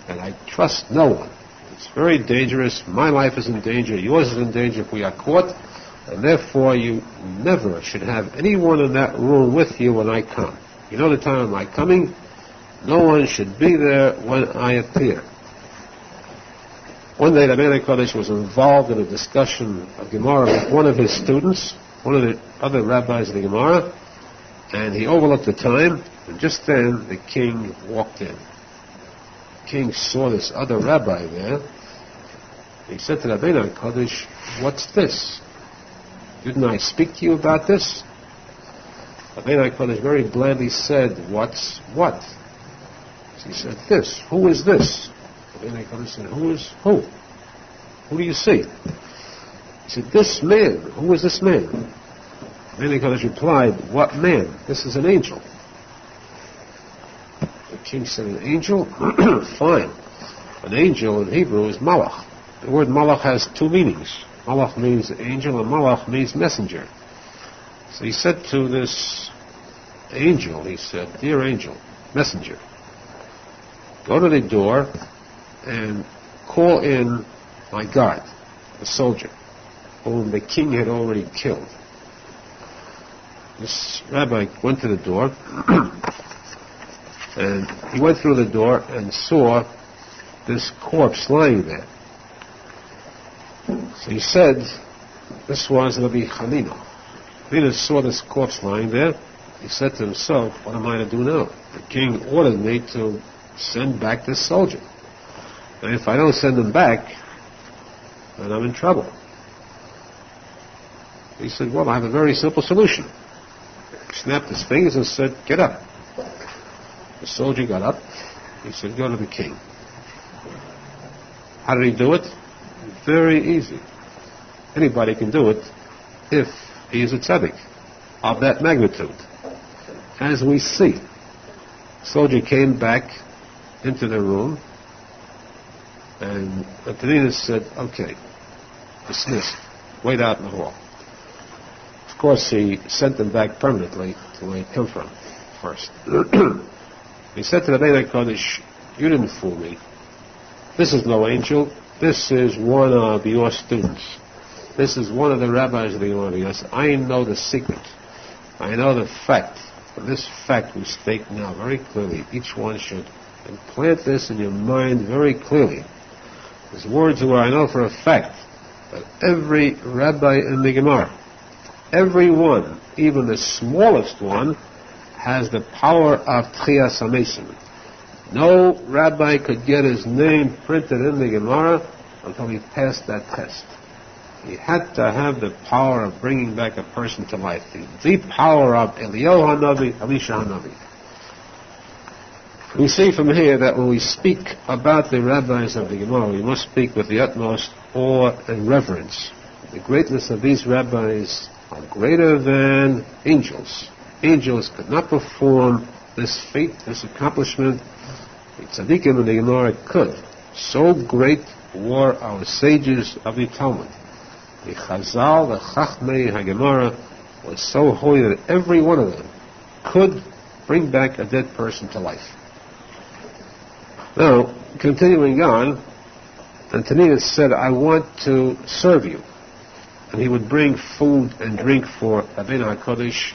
and I trust no one. It's very dangerous. My life is in danger. Yours is in danger if we are caught. And therefore, you never should have anyone in that room with you when I come. You know the time of my coming? No one should be there when I appear. One day, Rabbi Kodesh was involved in a discussion of Gemara with one of his students, one of the other rabbis of the Gemara, and he overlooked the time, and just then the king walked in. The king saw this other rabbi there, He said to Rabbi Nachman, what's this? Didn't I speak to you about this? Rabbi Nachman very blandly said, what's what? So he said, this. Who is this? Rabbi Nachman said, who is who? Who do you see? He said, this man. Who is this man? Rabbi Nachman replied, what man? This is an angel. The king said, an angel? Fine. An angel in Hebrew is malach. The word malach has two meanings. Malach means angel and malach means messenger. So he said to this angel, he said, dear angel, messenger, go to the door and call in my guard, the soldier, whom the king had already killed. This rabbi went to the door, and he went through the door and saw this corpse lying there. So he said, this was Rabbi Hanina. Hanina saw this corpse lying there. He said to himself, what am I to do now? The king ordered me to send back this soldier. And if I don't send him back, then I'm in trouble. He said, well, I have a very simple solution. He snapped his fingers and said, get up. The soldier got up. He said, go to the king. How did he do it? Very easy. Anybody can do it if he is a tzadik of that magnitude. As we see, the soldier came back into the room, and Antoninus said, okay, dismissed. Wait out in the hall. Of course, he sent them back permanently to where he came from first. He said to the Rabbi Kodesh, you didn't fool me. This is no angel. This is one of your students. This is one of the rabbis of the audience. I know the secret. I know the fact. And this fact we state now very clearly. Each one should implant this in your mind very clearly. His words were, I know for a fact that every rabbi in the Gemara, every one, even the smallest one, has the power of Tchias HaMesim. No rabbi could get his name printed in the Gemara until he passed that test. He had to have the power of bringing back a person to life. The power of Eliyahu HaNavi, Elisha HaNavi. We see from here that when we speak about the rabbis of the Gemara, we must speak with the utmost awe and reverence. The greatness of these rabbis are greater than angels. Angels could not perform this feat, this accomplishment. The tzaddikim in the Gemara could. So great were our sages of the Talmud. The Chazal, the Chachmei HaGemara, was so holy that every one of them could bring back a dead person to life. Now, continuing on, Antoninus said, I want to serve you. And he would bring food and drink for Rabbi HaKodesh.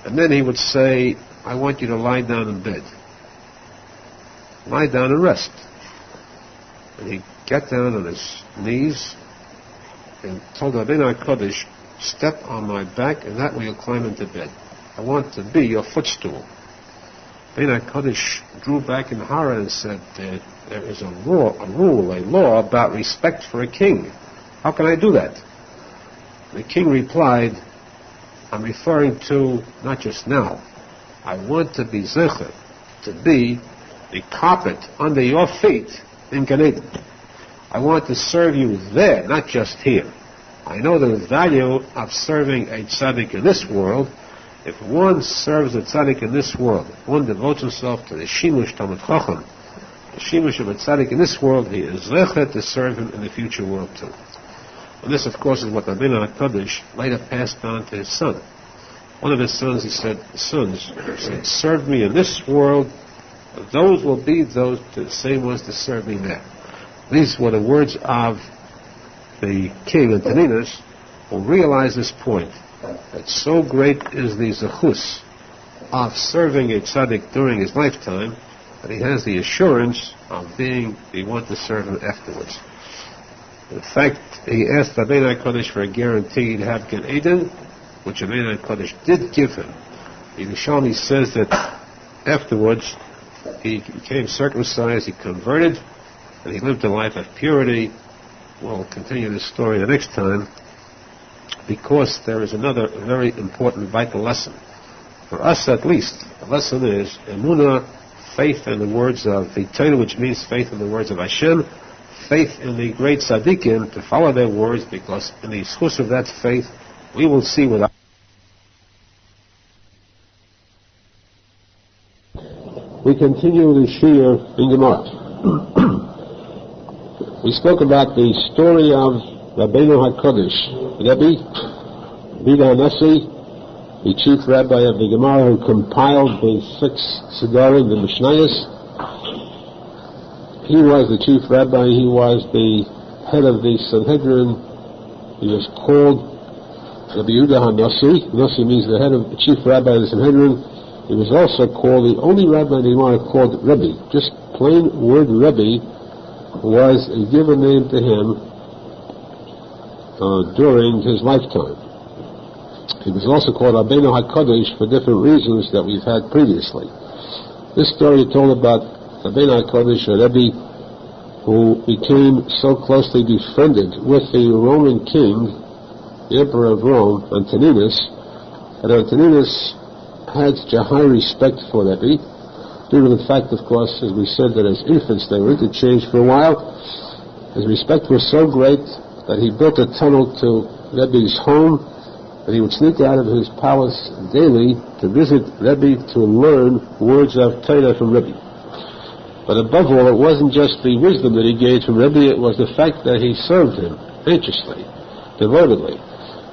And then he would say, I want you to lie down in bed. Lie down and rest. And he got down on his knees and told Rabbi HaKodesh, step on my back and that way you'll climb into bed. I want to be your footstool. Rabbi HaKodesh drew back in horror and said, there is a law about respect for a king. How can I do that? The king replied, I'm referring to not just now. I want to be zecher, to be the carpet under your feet in Gan Eden. I want to serve you there, not just here. I know the value of serving a tzaddik in this world. If one serves a tzaddik in this world, if one devotes himself to the shimush Talmud Chacham, the shimush of a tzaddik in this world, he is zecher to serve him in the future world too. And this, of course, is what Rabbi HaKodesh later passed on to his son. One of his sons, he said, serve me in this world, those will be those the same ones to serve me there. These were the words of the king Antoninus, who realized this point, that so great is the zechus of serving a tzaddik during his lifetime, that he has the assurance of being the one to serve him afterwards. In fact, he asked Rabbi HaKodesh for a guarantee to have Gan Eden, which Rabbi HaKodesh did give him. The Yerushalmi says that afterwards he became circumcised, he converted, and he lived a life of purity we'll continue this story the next time, because there is another very important vital lesson. For us at least, the lesson is emunah, faith in the words of the Torah, which means faith in the words of Hashem, faith in the great tzaddikim, to follow their words, because in the source of that faith, we will see without. We continue the Shir in Gemara. We spoke about the story of Rabbeinu HaKodesh, Rebbe Nassi, the chief rabbi of the Gemara, who compiled the 6 Siddharim, the Mishnayos. He was the chief rabbi, he was the head of the Sanhedrin. He was called Rabbi Nassi. Nassi means the head of the chief rabbi of the Sanhedrin. He was also called, the only rabbi in the Gemara called Rebbe. Just plain word Rebbe was a given name to him during his lifetime. He was also called Rabbeinu HaKodesh for different reasons that we've had previously. This story told about Rabbeinu HaKodesh, a Rebbe, who became so closely befriended with the Roman king, the emperor of Rome, Antoninus, that Antoninus had such a high respect for Rebbe, due to the fact, of course, as we said, that as infants they were interchanged for a while. His respect was so great that he built a tunnel to Rebbe's home, and he would sneak out of his palace daily to visit Rebbe to learn words of Torah from Rebbe. But above all, it wasn't just the wisdom that he gained from Rebbe, it was the fact that he served him anxiously, devotedly.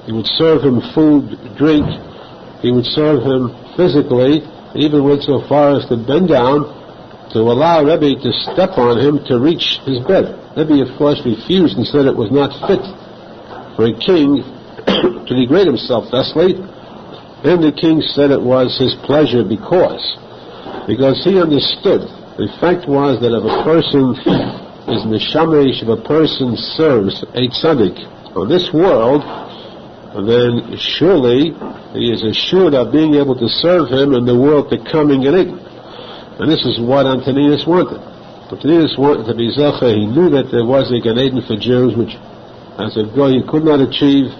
He would serve him food, drink, he would serve him physically, even went so far as to bend down to allow Rebbe to step on him to reach his bed. Rebbe, of course, refused and said it was not fit for a king to degrade himself thusly. Then the king said it was his pleasure because he understood. The fact was that if a person is mishamish, if a person serves a tzadik on this world, then surely he is assured of being able to serve him in the world to come in Gan Eden. And this is what Antoninus wanted. Antoninus wanted to be Zohar. He knew that there was a Gan Eden for Jews, which as a goy he could not achieve.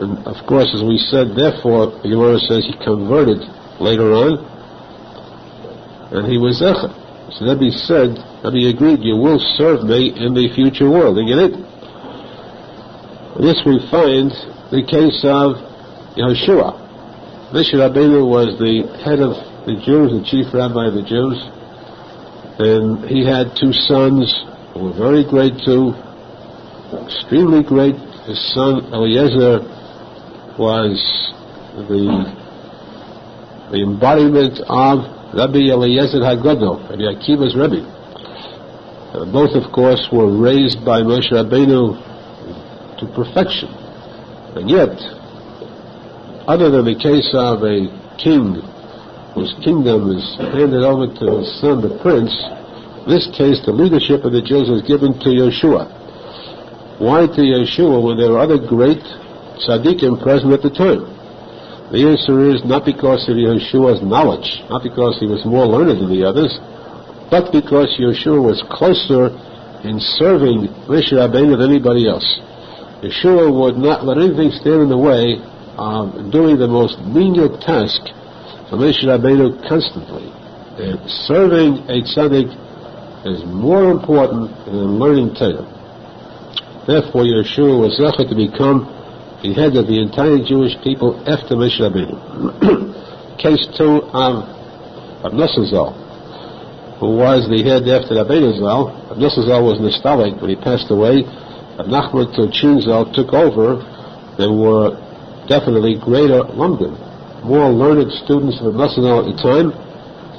And of course, as we said, therefore, the Gemara says he converted later on, and he was Zohar. So Rebbe said, Rebbe agreed, you will serve me in the future world, in Gan Eden. And this we find the case of Yehoshua. Moshe Rabbeinu was the head of the Jews, the chief rabbi of the Jews, and he had 2 sons who were very great too, extremely great. His son Eliezer was the embodiment of Rabbi Eliezer HaGadol, Rabbi Akiva's Rebbe. Both, of course, were raised by Moshe Rabbeinu to perfection. And yet, other than the case of a king whose kingdom is handed over to his son, the prince, in this case, the leadership of the Jews was given to Yeshua. Why to Yeshua when there were other great tzaddikim present at the time? The answer is not because of Yeshua's knowledge, not because he was more learned than the others, but because Yeshua was closer in serving Moshe Rabbeinu than anybody else. Yeshua would not let anything stand in the way of doing the most menial task for Moshe Rabbeinu constantly. And serving a tzaddik is more important than learning Torah. Therefore, Yeshua was Zohar to become the head of the entire Jewish people after Moshe Rabbeinu. Case 2 of R Nosson, who was the head after Rabbeinu Zal. R Nosson was nostalgic when he passed away. Rabbi Nachman took over. There were definitely greater Lumdim, more learned students of Rabbi Nosson at the time.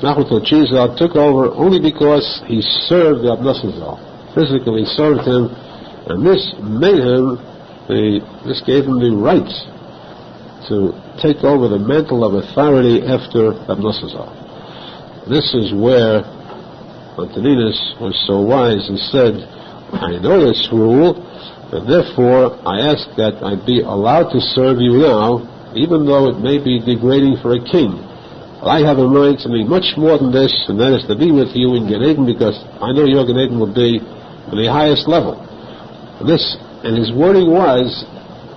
Nachman took over only because he served Rabbi Nosson, physically served him, and this made him, this gave him the right to take over the mantle of authority after Rabbi Nosson. This is where Antoninus was so wise and said, I know this rule, and therefore I ask that I be allowed to serve you now, even though it may be degrading for a king. But I have in mind something much more than this, and that is to be with you in Gan Eden, because I know your Gan Eden will be on the highest level. This, and his wording was,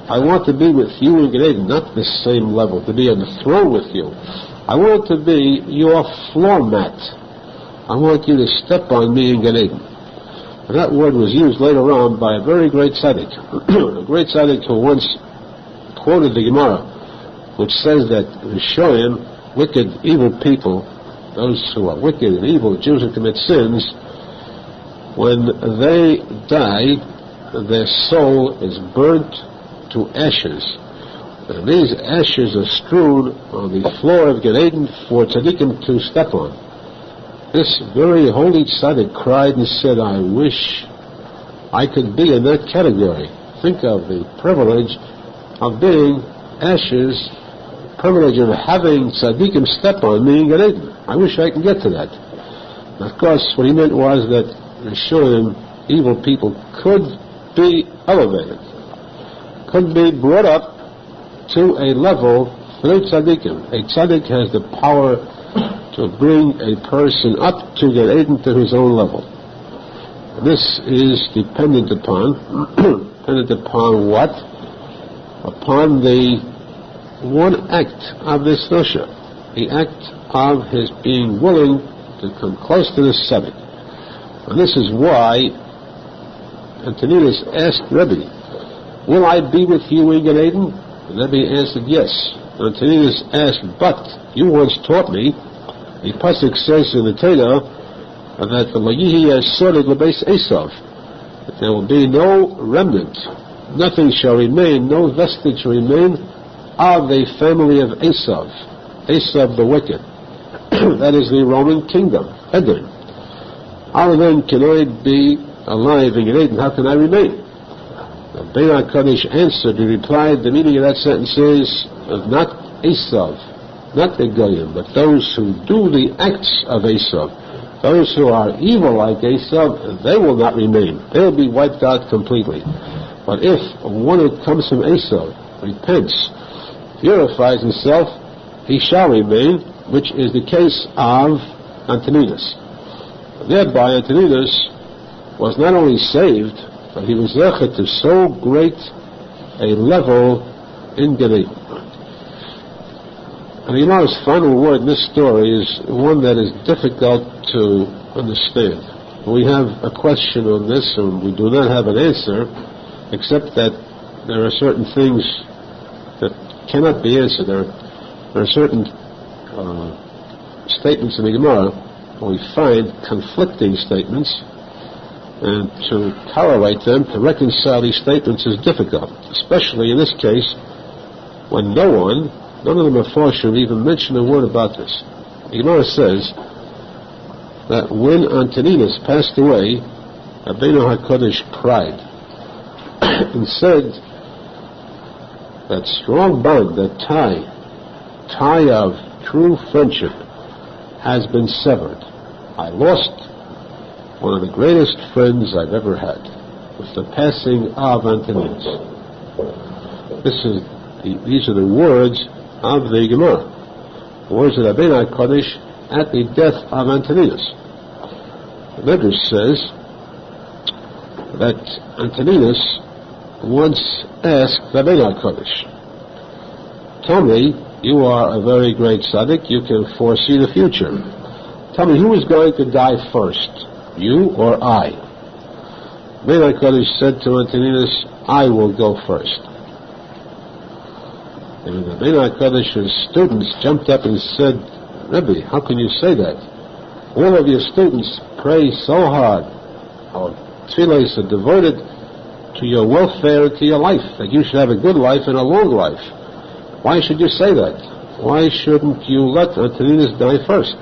I want to be with you in Gan Eden, not the same level, to be on the throne with you. I want to be your floor mat. I want you to step on me in Gan Eden. And that word was used later on by a very great tzadik, a great tzadik who once quoted the Gemara, which says that Rishonim, wicked, evil people, those who are wicked and evil, Jews who commit sins, when they die, their soul is burnt to ashes. And these ashes are strewn on the floor of Gan Eden for tzaddikim to step on. This very holy tzaddik cried and said, I wish I could be in that category. Think of the privilege of being ashes, privilege of having tzaddikim step on me in Gan Eden. I wish I could get to that. And of course, what he meant was that Rishonim, evil people, could be elevated, could be brought up to a level through tzaddikim. A tzaddik has the power to bring a person up to Gan Eden to his own level. This is dependent upon what? Upon the one act of this nosha, the act of his being willing to come close to the tzaddik. And this is why Antoninus asked Rebbe, will I be with you in Gan Eden? And Rebbe answered, yes. Antoninus asked, but you once taught me, the posek says in the Torah, that there will be no remnant, nothing shall remain, no vestige shall remain of the family of Esav the wicked. That is the Roman kingdom, Edom. How then can I be alive in Gan Eden? How can I remain? Rabbi Nachman answered, he replied, the meaning of that sentence is not Esav, not the Goyim, but those who do the acts of Esav. Those who are evil like Esav, they will not remain. They will be wiped out completely. But if one who comes from Esav repents, purifies himself, he shall remain, which is the case of Antoninus. Thereby Antoninus was not only saved, but he was zeichet to so great a level in Gan Eden. And the Gemara's final word in this story is one that is difficult to understand. We have a question on this, and we do not have an answer, except that there are certain things that cannot be answered. There are certain statements in the Gemara where we find conflicting statements, and to correlate them, to reconcile these statements is difficult, especially in this case when none of the Mefarshim even mention a word about this. The Gemara says that when Antoninus passed away, Rabbeinu HaKadosh cried and said that strong bond, that tie of true friendship has been severed. I lost one of the greatest friends I've ever had with the passing of Antoninus. These are the words of the Gemara, the words of Rabbeinu HaKadosh at the death of Antoninus. The Medrash says that Antoninus once asked Rabbeinu HaKadosh, tell me, you are a very great tzaddik, you can foresee the future. Tell me, who is going to die first, you or I? Rabbeinu HaKadosh said to Antoninus, I will go first. And Rabbeinu HaKadosh's students jumped up and said, Rebbe, how can you say that? All of your students pray so hard. Our tefillos are devoted to your welfare and to your life, that you should have a good life and a long life. Why should you say that? Why shouldn't you let Antoninus die first?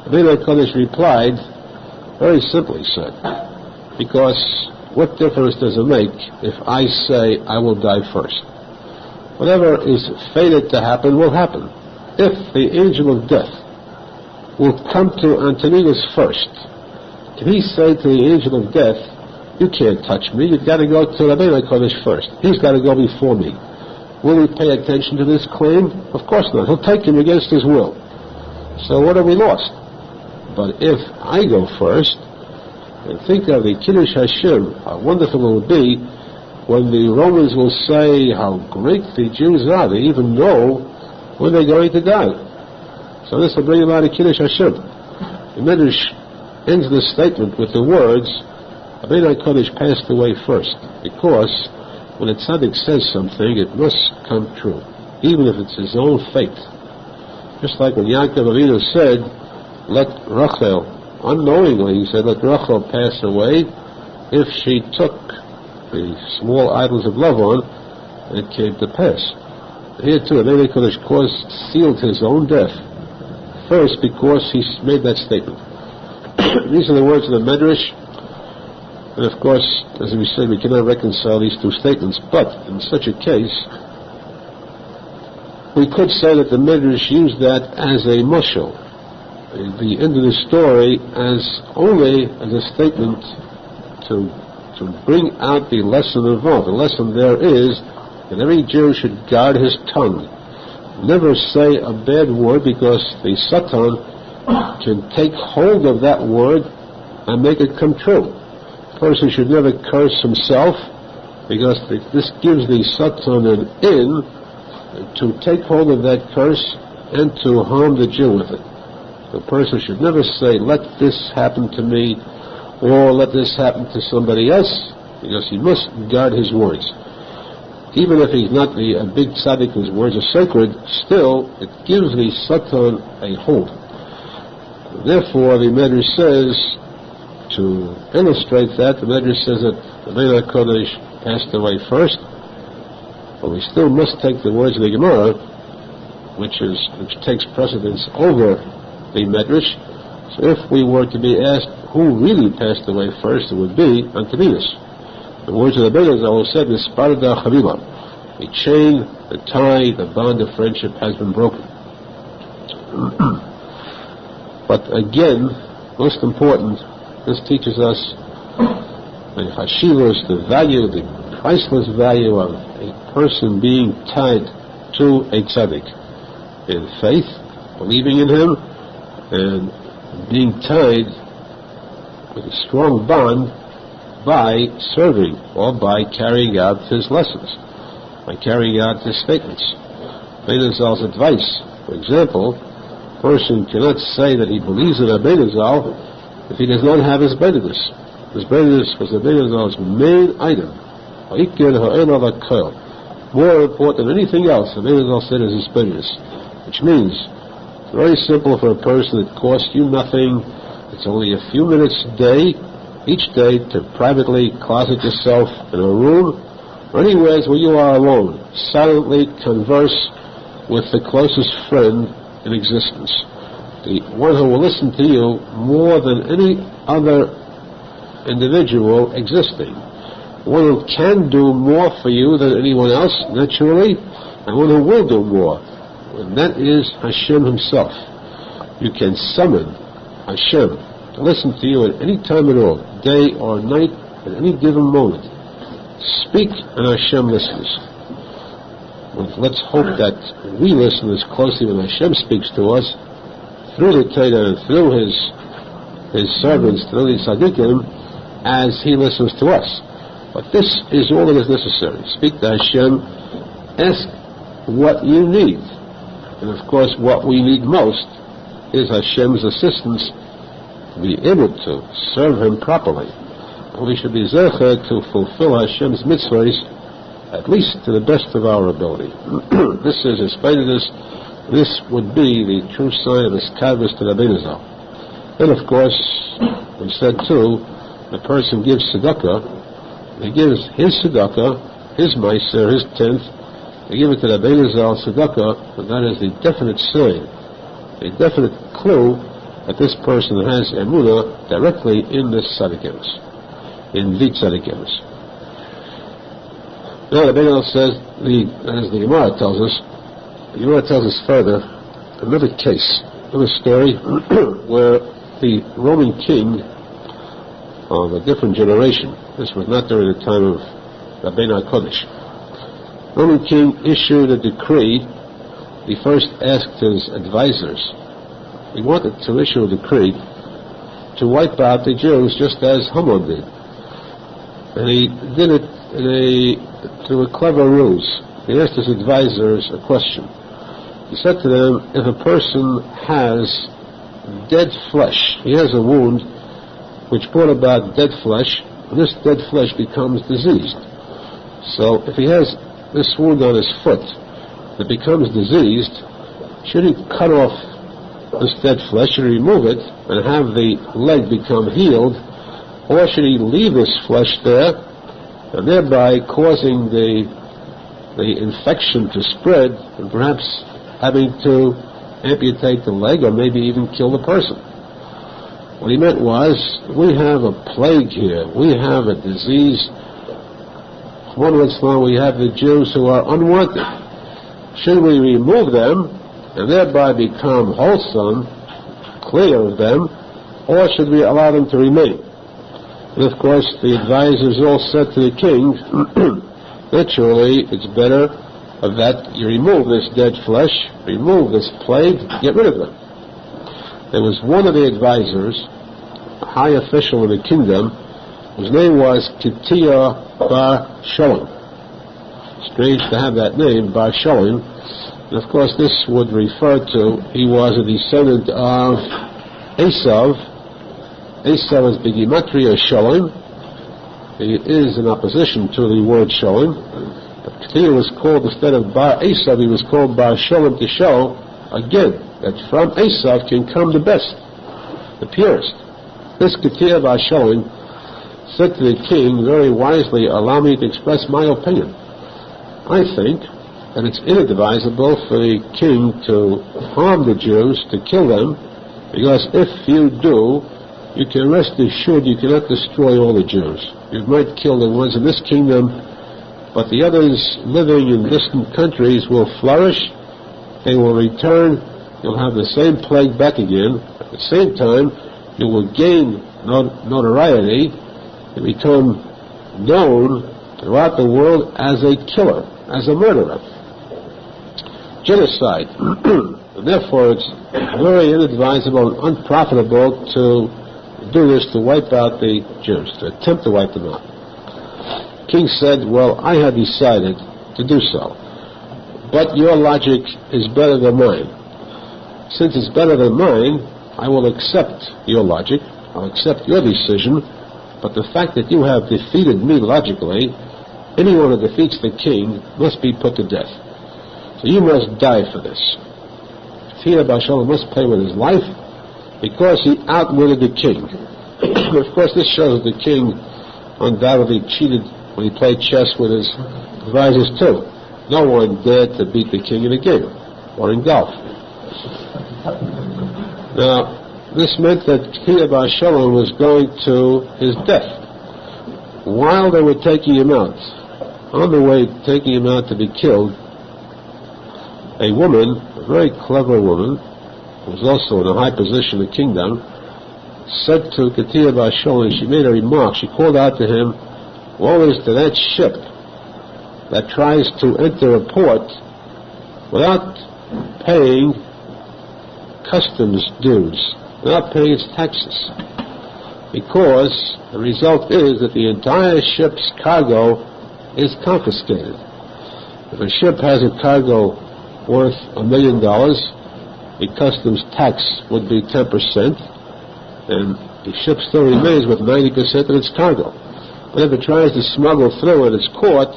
Rabbeinu HaKadosh replied, very simply said, because what difference does it make if I say I will die first? Whatever is fated to happen will happen. If the angel of death will come to Antoninus first, if he say to the angel of death, you can't touch me, you've got to go to Rabbeinu HaKadosh first. He's got to go before me. Will he pay attention to this claim? Of course not. He'll take him against his will. So what have we lost? But if I go first, And think of the Kiddush Hashem, how wonderful it will be when the Romans will say how great the Jews are. They even know when they're going to die. So this will bring about a Kiddush Hashem. The Medrash ends the statement with the words, Rabbeinu Kodesh passed away first, because when a tzadik says something, it must come true, even if it's his own fate. Just like when Yaakov Avinu said, let Rachel, unknowingly, he said, let Rachel pass away if she took the small idols of Lavan, and it came to pass. Here too, Rabbeinu Kodesh sealed his own death, first because he made that statement. These are the words of the Medrash, and of course, as we said, we cannot reconcile these two statements, but in such a case, we could say that the Medrash used that as a mushal, the end of the story, as only as a statement to bring out the lesson involved. The lesson there is that every Jew should guard his tongue. Never say a bad word, because the Satan can take hold of that word and make it come true. A person should never curse himself, because this gives the Satan an in to take hold of that curse and to harm the Jew with it. The person should never say, let this happen to me, or let this happen to somebody else, because he must guard his words. Even if he's not a big tzaddik whose words are sacred, still, it gives the Satan a hold. Therefore, the Medrash says, to illustrate that, the Medrash says that Rabbeinu Kodesh passed away first, but we still must take the words of the Gemara, which takes precedence over the Medrash. So if we were to be asked who really passed away first, it would be Antoninus. The words of the Arizal said, "Nisparda Chavila." The chain, the tie, the bond of friendship has been broken. But again, most important, this teaches us the chashivos, the value, the priceless value of a person being tied to a tzaddik in faith, believing in him, and being tied with a strong bond by serving or by carrying out his lessons, by carrying out his statements. Arizal's advice, for example, a person cannot say that he believes in Arizal if he does not have his Beidus. His Beidus was Arizal's main item. More important than anything else, Arizal said, is his Beidus, which means it's very simple for a person. It costs you nothing. It's only a few minutes each day to privately closet yourself in a room or anywhere where you are alone, silently converse with the closest friend in existence, the one who will listen to you more than any other individual existing, the one who can do more for you than anyone else, naturally, and one who will do more, and that is Hashem himself. You can summon Hashem to listen to you at any time at all, day or night, at any given moment. Speak and Hashem listens. Well, let's hope that we listen as closely when Hashem speaks to us through the Torah and through his servants, through the tzaddikim, as he listens to us. But this is all that is necessary. Speak to Hashem, ask what you need. And of course, what we need most is Hashem's assistance to be able to serve him properly. And we should be zecher to fulfill Hashem's mitzvahs, at least to the best of our ability. This is, in spite of this would be the true sign of eskavus to Rabbi Nachman. And of course, we said too, the person gives tzedakah, he gives his tzedakah, his meiser, his tenth, they give it to Rabbi Nachman tzedakah, and that is the definite sign, a definite clue that this person has emunah directly in this tzaddikim, in the tzaddikim. Now the Arizal says, as the Gemara tells us further, another case, another story, where the Roman king of a different generation, this was not during the time of Rabbeinu Kodesh, Roman king issued a decree. He first asked his advisors, he wanted to issue a decree to wipe out the Jews just as Haman did. And he did it through a clever ruse. He asked his advisors a question. He said to them, if a person has dead flesh, he has a wound which brought about dead flesh, and this dead flesh becomes diseased. So if he has this wound on his foot that becomes diseased, should he cut off this dead flesh, should he remove it and have the leg become healed, or should he leave this flesh there and thereby causing the infection to spread and perhaps having to amputate the leg or maybe even kill the person? What he meant was, we have a plague here. We have a disease. One would say we have the Jews who are unwanted. Should we remove them and thereby become wholesome, clear of them, or should we allow them to remain? And of course, the advisors all said to the king, naturally, it's better that you remove this dead flesh, remove this plague, get rid of them. There was one of the advisors, a high official in the kingdom, whose name was Kitia Bar Sholem. Strange to have that name, Bar Sholem. And of course this would refer to, he was a descendant of Esav. Esav is the gematria Sholem. He is in opposition to the word Sholem. But Kitia was called, instead of Bar Esav, he was called Bar Sholem to show, again, that from Esav can come the best, the purest. This Kitia Bar Sholem said to the king very wisely, allow me to express my opinion. I think that it's inadvisable for the king to harm the Jews, to kill them, because if you do, you can rest assured you cannot destroy all the Jews. You might kill the ones in this kingdom, but the others living in distant countries will flourish, they will return, you'll have the same plague back again. At the same time, you will gain notoriety and become known throughout the world as a killer, as a murderer. Genocide. And therefore, it's very inadvisable and unprofitable to do this, to wipe out the Jews, to attempt to wipe them out. King said, well, I had decided to do so, but your logic is better than mine. Since it's better than mine, I will accept your logic, I'll accept your decision, but the fact that you have defeated me logically, anyone who defeats the king must be put to death. So you must die for this. Tia Bar Sholem must pay with his life because he outwitted the king. Of course, this shows the king undoubtedly cheated when he played chess with his advisors too. No one dared to beat the king in a game or in golf. Now, this meant that Tia Bar Sholem was going to his death. While they were taking him out, on the way taking him out to be killed, a woman, a very clever woman, who was also in a high position in the kingdom, said to Tia Bar Sholem, she made a remark, she called out to him, woe is to that ship that tries to enter a port without paying customs dues, without paying its taxes, because the result is that the entire ship's cargo is confiscated. If a ship has a cargo worth $1 million, the customs tax would be 10%, and the ship still remains with 90% of its cargo. But if it tries to smuggle through and it's caught,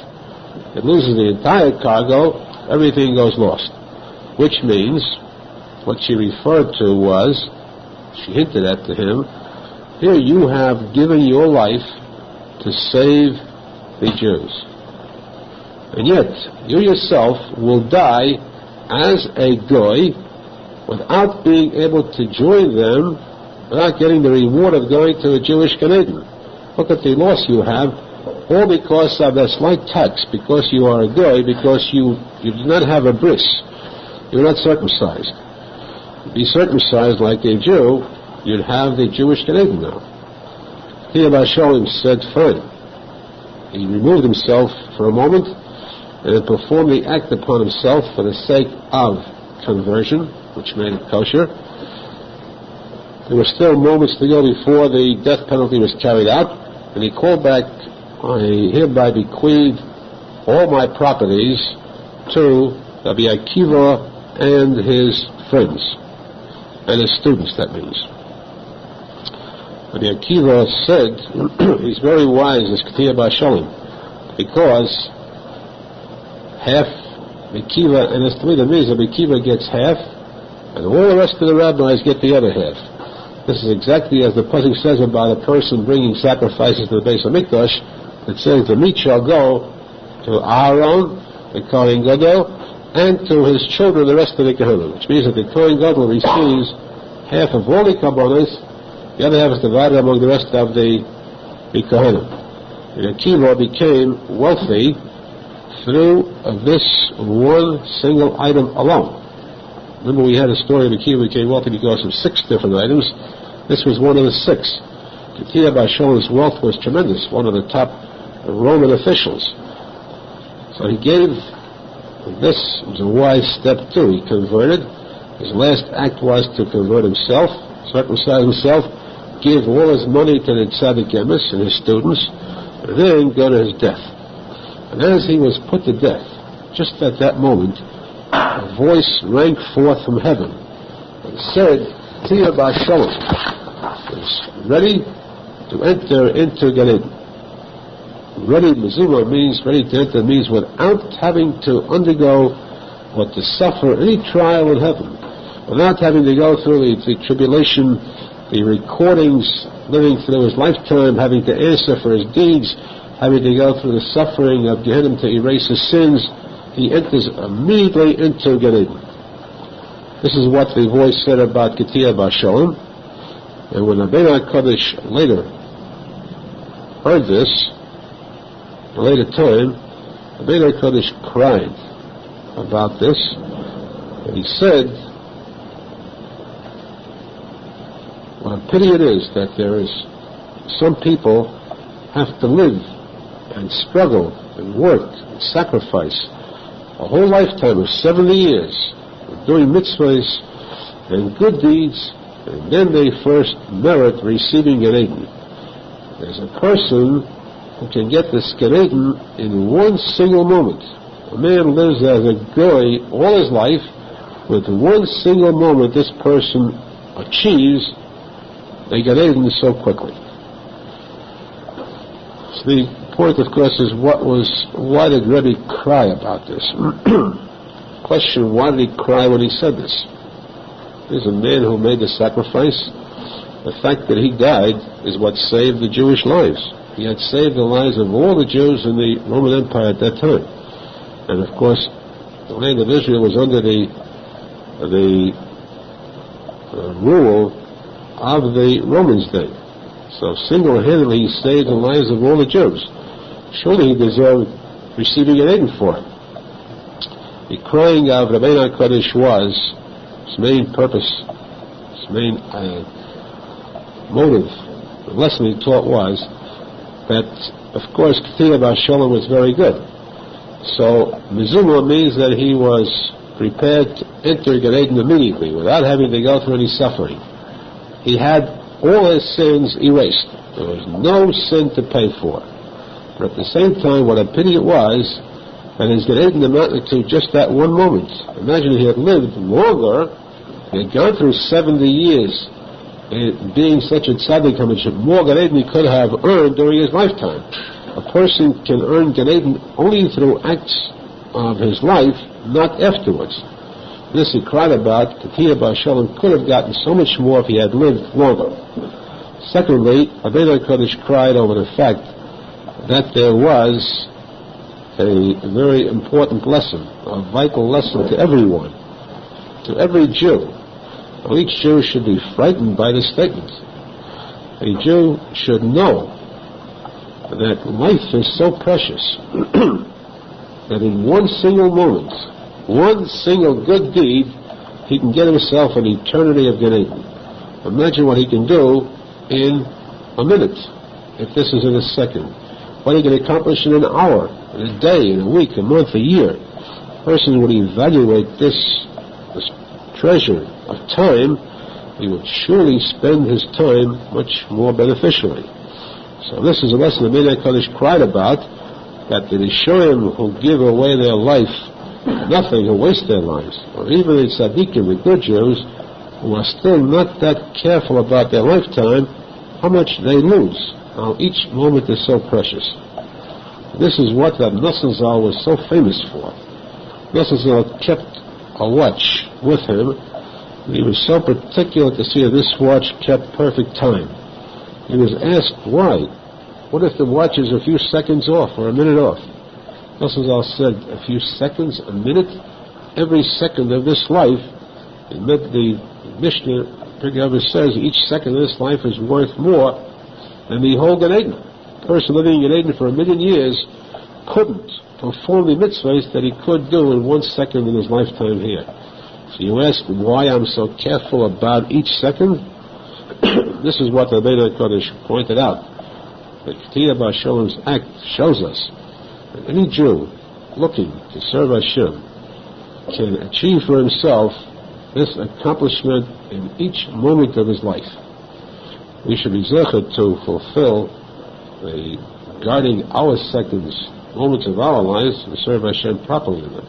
it loses the entire cargo, everything goes lost. Which means, what she referred to was, she hinted at to him, here you have given your life to save the Jews. And yet, you yourself will die as a goy without being able to join them, without getting the reward of going to a Jewish Gan Eden. Look at the loss you have, all because of that slight tax, because you are a goy, because you do not have a bris. You're not circumcised. Be circumcised like a Jew, you'd have the Jewish Gan Eden now. Tia Bar Sholem said, fine. He removed himself for a moment and performed the act upon himself for the sake of conversion, which made it kosher. There were still moments to go before the death penalty was carried out, and he called back, I hereby bequeath all my properties to Rabbi Akiva and his friends, and his students, that means. Rabbi Akiva said, he's very wise, as Ketiyah B'Shalom, because half Akiva and his Talmud means that Akiva gets half, and all the rest of the rabbis get the other half. This is exactly as the posek says about a person bringing sacrifices to the Beis HaMikdash. It says the meat shall go to Aharon, the Kohen Gadol, and to his children, the rest of the Kohanim, which means that the Kohen Gadol receives half of all the Kabbalas, the other half is divided among the rest of the Kohanim. And Akiva became wealthy through this one single item alone. Remember, we had a story of Akiva became wealthy because of 6 different items. This was one of the 6. Ketiyah B'Shalom's wealth was tremendous, one of the top Roman officials. So he gave, this was a wise step too. He converted. His last act was to convert himself, circumcise himself, give all his money to the tzadik emes and his students, and then go to his death. And as he was put to death, just at that moment, a voice rang forth from heaven and said, Ketiyah B'Shalom is ready to enter into Gan Eden. Ready, Mizuma means ready to enter, means without having to undergo or to suffer any trial in heaven, without having to go through the tribulation, the recordings, living through his lifetime, having to answer for his deeds, having to go through the suffering of Gehenna to erase his sins. He enters immediately into Gan Eden. This is what the voice said about Ketiyah B'Shalom. And when Rabbi Nachman later heard this, at a later time, Rabbi Nachman cried about this, and he said, what a pity it is that there is some people have to live and struggle and work and sacrifice a whole lifetime of 70 years doing mitzvahs and good deeds, and then they first merit receiving Gan Eden. There's a person who can get this Gan Eden in one single moment. A man lives as a goy all his life. With one single moment, this person achieves the Gan Eden so quickly. So the point, of course, is why did Rebbe cry about this? Question, why did he cry when he said this? He's a man who made the sacrifice. The fact that he died is what saved the Jewish lives. He had saved the lives of all the Jews in the Roman Empire at that time. And of course, the land of Israel was under the rule of the Romans then. So single-handedly he saved the lives of all the Jews. Surely he deserved receiving an Eden for it. The crying of Rabbi Nachman was, his main purpose, his main motive, the lesson he taught was that, of course, Ketiyah B'Shalom was very good. So Mizuma means that he was prepared to enter Gan Eden immediately without having to go through any suffering. He had all his sins erased. There was no sin to pay for. But at the same time, what a pity it was that his Gan Eden amounted to just that one moment. Imagine if he had lived longer, he had gone through 70 years being such a tzadik, how much more Gan Eden he could have earned during his lifetime. A person can earn Gan Eden only through acts of his life, not afterwards. This he cried about. Ketiyah B'Shalom could have gotten so much more if he had lived longer. Secondly, Rabbi Nachman cried over the fact that there was a very important lesson, a vital lesson to everyone, to every Jew. Well, each Jew should be frightened by this statement. A Jew should know that life is so precious that in one single moment, one single good deed, he can get himself an eternity of Gan Eden. Imagine what he can do in a minute, if this is in a second. What he can accomplish in an hour, in a day, in a week, a month, a year. A person would evaluate this treasure of time he would surely spend his time much more beneficially. So this is a lesson the Menachem Mendel Schneerson cried about, that the Rishonim who give away their life, nothing, who waste their lives, or even the tzadikim, the good Jews, who are still not that careful about their lifetime, how much they lose, how each moment is so precious. This is what Rav Nosson was so famous for. Nosson kept a watch with him. He was so particular to see that this watch kept perfect time. He was asked why. What if the watch is a few seconds off or a minute off? Nosson said, a few seconds, a minute, every second of this life. And the Mishnah says each second of this life is worth more than the whole Gan Eden. A person living in Gan Eden for 1,000,000 years couldn't perform the mitzvahs that he could do in 1 second in his lifetime here. So you ask why I'm so careful about each second? This is what the Menachem Mendel Schneerson pointed out. The Ketiyah B'Hashem's act shows us that any Jew looking to serve Hashem can achieve for himself this accomplishment in each moment of his life. We should be zeichet to fulfill the guarding our seconds, moments of our lives, and serve Hashem properly in them.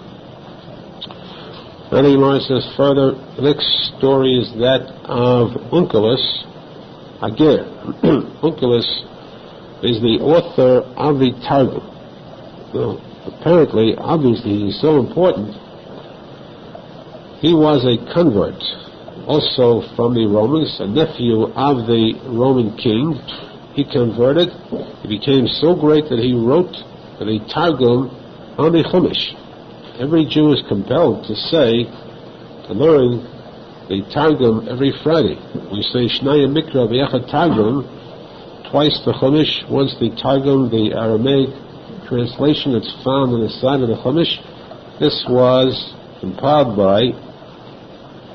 And he says further, the next story is that of Onkelos Hager. Onkelos is the author of the Targum. Well, apparently, obviously, he's so important. He was a convert, also from the Romans, a nephew of the Roman king. He converted. He became so great that he wrote the Targum on the Chumash. Every Jew is compelled to learn the Targum every Friday. We say Shnaya Mikra V'Yachad Targum, twice the Chumash, once the Targum, the Aramaic translation that's found on the side of the Chumash. This was compiled by,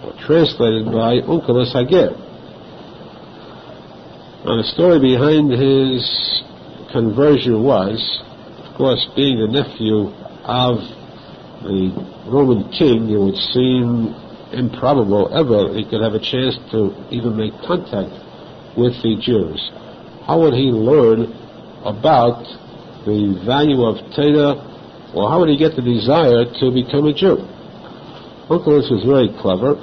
or translated by, Onkelos Hager. Now the story behind his conversion was, of course, being the nephew of the Roman king, it would seem improbable ever he could have a chance to even make contact with the Jews. How would he learn about the value of Torah, or how would he get the desire to become a Jew? Onkelos was very clever.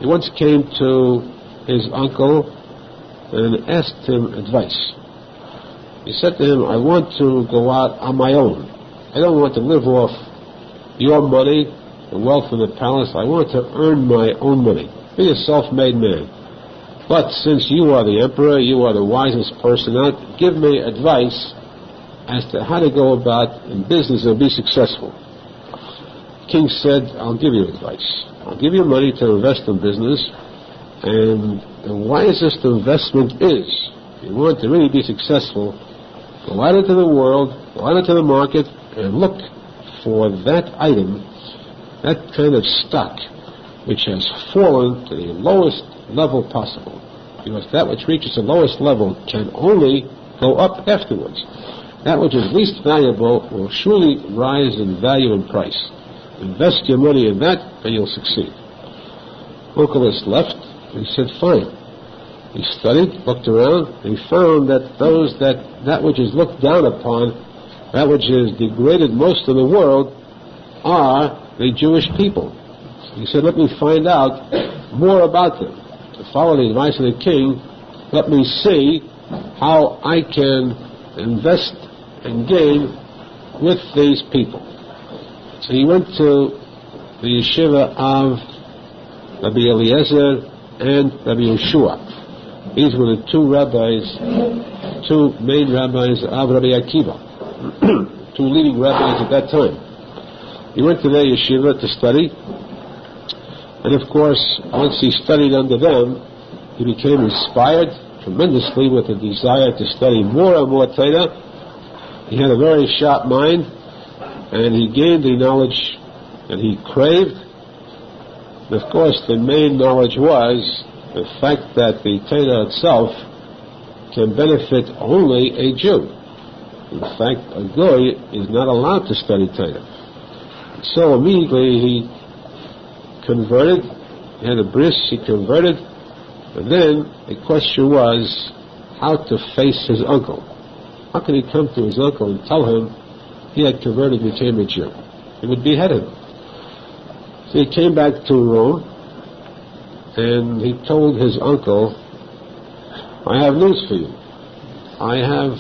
He once came to his uncle and asked him advice. He said to him, I want to go out on my own. I don't want to live off your money, the wealth in the palace. I want to earn my own money. Be a self-made man. But since you are the emperor, you are the wisest person out, give me advice as to how to go about in business and be successful. The king said, I'll give you advice. I'll give you money to invest in business, and the wisest investment is, if you want to really be successful, go out into the world, go out into the market, and look for that item, that kind of stock, which has fallen to the lowest level possible. Because that which reaches the lowest level can only go up afterwards. That which is least valuable will surely rise in value and price. Invest your money in that, and you'll succeed. Onkelos left, and he said, fine. He studied, looked around, and he found that that which is looked down upon, that which is degraded most in the world, are the Jewish people. He said, let me find out more about them. To follow the advice of the king, let me see how I can invest and gain with these people. So he went to the yeshiva of Rabbi Eliezer and Rabbi Yeshua. These were the two main rabbis of Rabbi Akiva, two leading rabbis at that time. He went to their yeshiva to study, and of course, once he studied under them, he became inspired tremendously with a desire to study more and more Torah. He had a very sharp mind, and he gained the knowledge that he craved. And of course, the main knowledge was the fact that the Torah itself can benefit only a Jew. In fact, a Goy is not allowed to study Torah. So immediately he converted. He had a bris, he converted, And then the question was how to face his uncle. How could he come to his uncle and tell him he had converted and became a Jew? He would behead him. So he came back to Rome, and he told his uncle, I have news for you. I have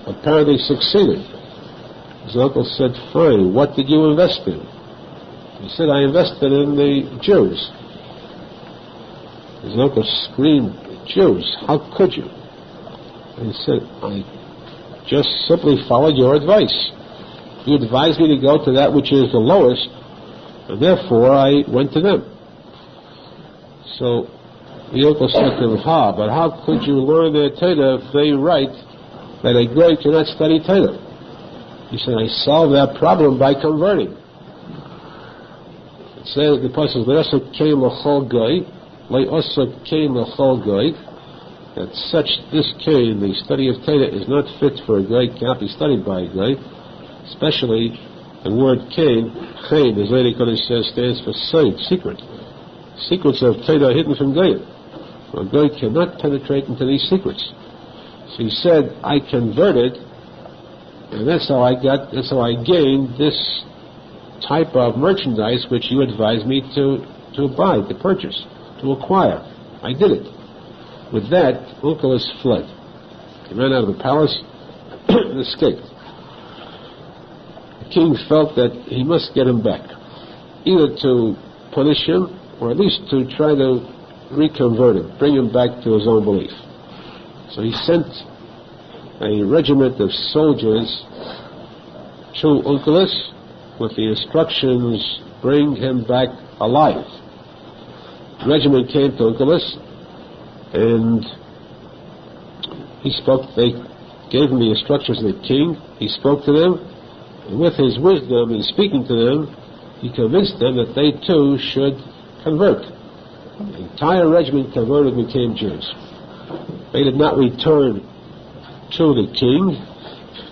apparently succeeded. His uncle said, fine, what did you invest in? He said, I invested in the Jews. His uncle screamed, Jews, how could you? And he said, I just simply followed your advice. You advised me to go to that which is the lowest, and therefore I went to them. So the uncle said to him, but how could you learn their Torah if they write that a goy cannot study Torah? He said, I solved that problem by converting. It says the pasuk, Le'osok kein l'chol goy, Le'osok kein l'chol goy, that such this Cain, the study of Torah, is not fit for a goy, cannot be studied by a goy, especially the word Cain, Chain, as Lady Kodesh says, stands for side, secret. Secrets of Torah are hidden from goyim. A goy cannot penetrate into these secrets. So he said, I converted, and that's how I gained this type of merchandise which you advised me to buy, to purchase, to acquire. I did it. With that, Onkelos fled. He ran out of the palace and escaped. The king felt that he must get him back, either to punish him or at least to try to reconvert him, bring him back to his own belief. So he sent a regiment of soldiers to Onkelos with the instructions, bring him back alive. The regiment came to Onkelos, and they gave him the instructions of the king. He spoke to them, and with his wisdom in speaking to them, he convinced them that they too should convert. The entire regiment converted and became Jews. They did not return to the king.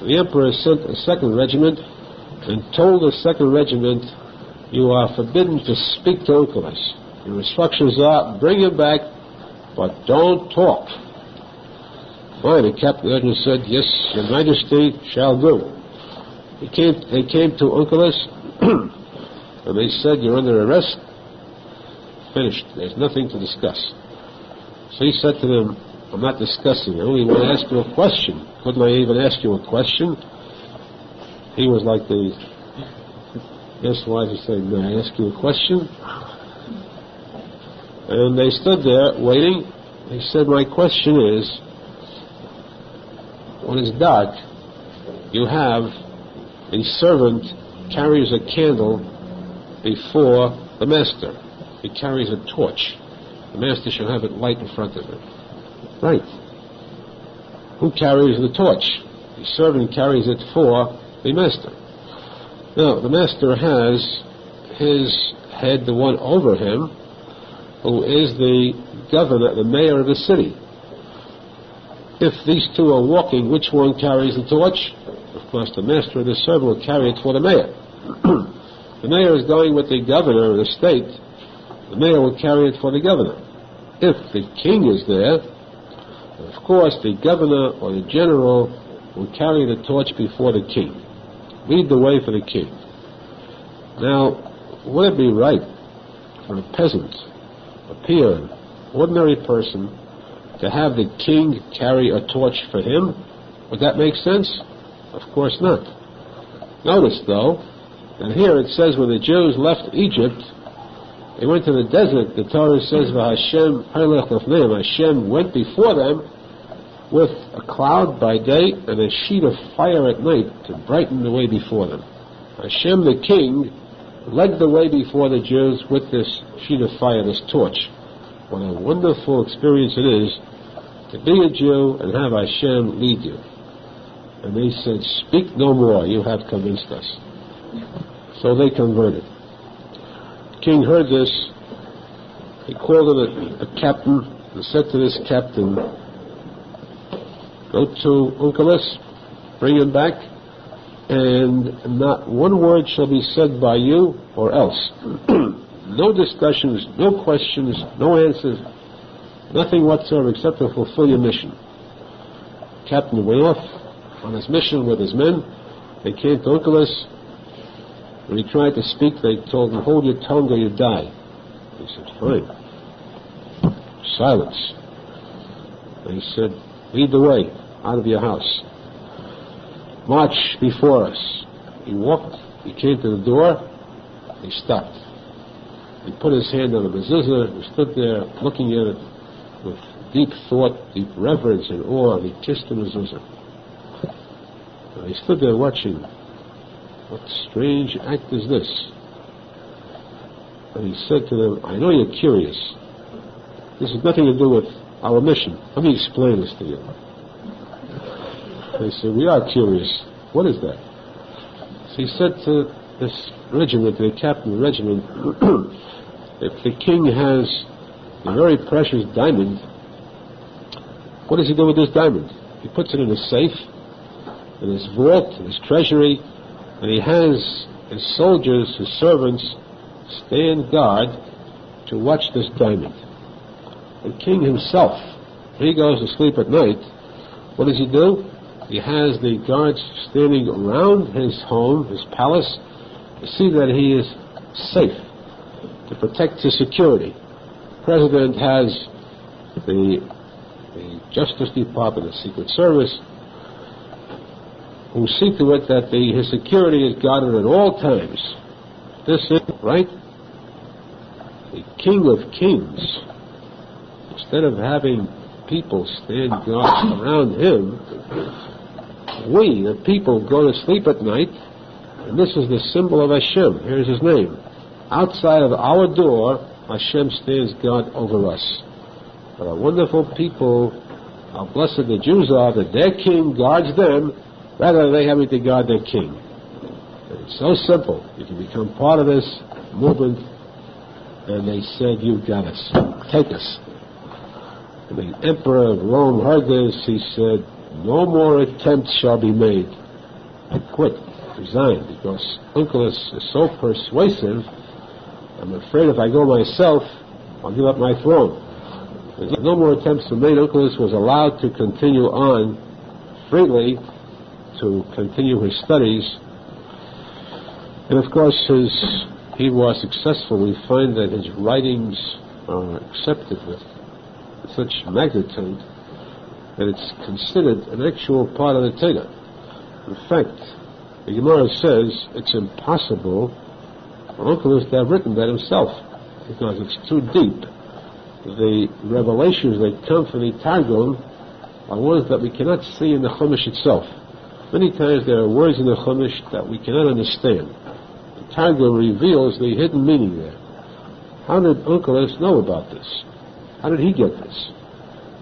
The emperor sent a second regiment and told the second regiment, you are forbidden to speak to Onkelos. Your instructions are, bring him back, but don't talk. Fine, the captain of the regiment said, yes, your majesty shall do. They came to Onkelos, and they said, you're under arrest. Finished. There's nothing to discuss. So he said to them, I'm not discussing. I only want to ask you a question. Couldn't I even ask you a question? He was like the guest wife who said, may I ask you a question? And they stood there waiting. He said, my question is, when it's dark, you have a servant carries a candle before the master. He carries a torch. The master should have it light in front of him. Right. Who carries the torch? The servant carries it for the master. Now, the master has his head, the one over him, who is the governor, the mayor of the city. If these two are walking, which one carries the torch? Of course, the master of the servant will carry it for the mayor. The mayor is going with the governor of the state. The mayor will carry it for the governor. If the king is there, of course, the governor or the general will carry the torch before the king. Lead the way for the king. Now, would it be right for a peasant, a peon, ordinary person, to have the king carry a torch for him? Would that make sense? Of course not. Notice, though, that here it says when the Jews left Egypt, they went to the desert. The Torah says, Hashem went before them with a cloud by day and a sheet of fire at night to brighten the way before them. Hashem, the king, led the way before the Jews with this sheet of fire, this torch. What a wonderful experience it is to be a Jew and have Hashem lead you. And they said, speak no more, you have convinced us. So they converted. The king heard this. He called in a captain and said to this captain, go to Onkelos, bring him back, and not one word shall be said by you or else. No discussions, no questions, no answers. Nothing whatsoever except to fulfill your mission. The captain went off on his mission with his men. They came to Onkelos. When he tried to speak, they told him, hold your tongue or you die. He said, fine. Silence. And he said, lead the way out of your house. March before us. He walked, he came to the door, he stopped. He put his hand on the mezuzah, he stood there looking at it with deep thought, deep reverence and awe, and he kissed the mezuzah. And he stood there watching. What strange act is this? And he said to them, I know you're curious. This has nothing to do with our mission. Let me explain this to you. They said, we are curious. What is that? So he said to this regiment, the captain of the regiment, if the king has a very precious diamond, what does he do with this diamond? He puts it in his safe, in his vault, in his treasury, and he has his soldiers, his servants, stand guard to watch this diamond. The king himself, when he goes to sleep at night, what does he do? He has the guards standing around his home, his palace, to see that he is safe, to protect his security. The president has the Justice Department, the Secret Service, who see to it that his security is guarded at all times. This is, right? The King of Kings, instead of having people stand guard around him, we, the people, go to sleep at night, and this is the symbol of Hashem. Here's his name. Outside of our door, Hashem stands guard over us. But our wonderful people, how blessed the Jews are, that their king guards them, rather than they having to guard their king. And it's so simple. You can become part of this movement, and they said, you got us. Take us. And the emperor of Rome heard this. He said, no more attempts shall be made. I quit, resign, because Onkelos is so persuasive, I'm afraid if I go myself, I'll give up my throne. There's no more attempts to be made. Onkelos was allowed to continue on freely, to continue his studies. And of course, he was successful. We find that his writings are accepted with such magnitude that it's considered an actual part of the Torah. In fact, the Gemara says it's impossible for Onkelos to have written that himself, because it's too deep. The revelations that come from the Targum are ones that we cannot see in the Chumash itself. Many times there are words in the Chumash that we cannot understand. The Targum reveals the hidden meaning there. How did Onkelos know about this? How did he get this?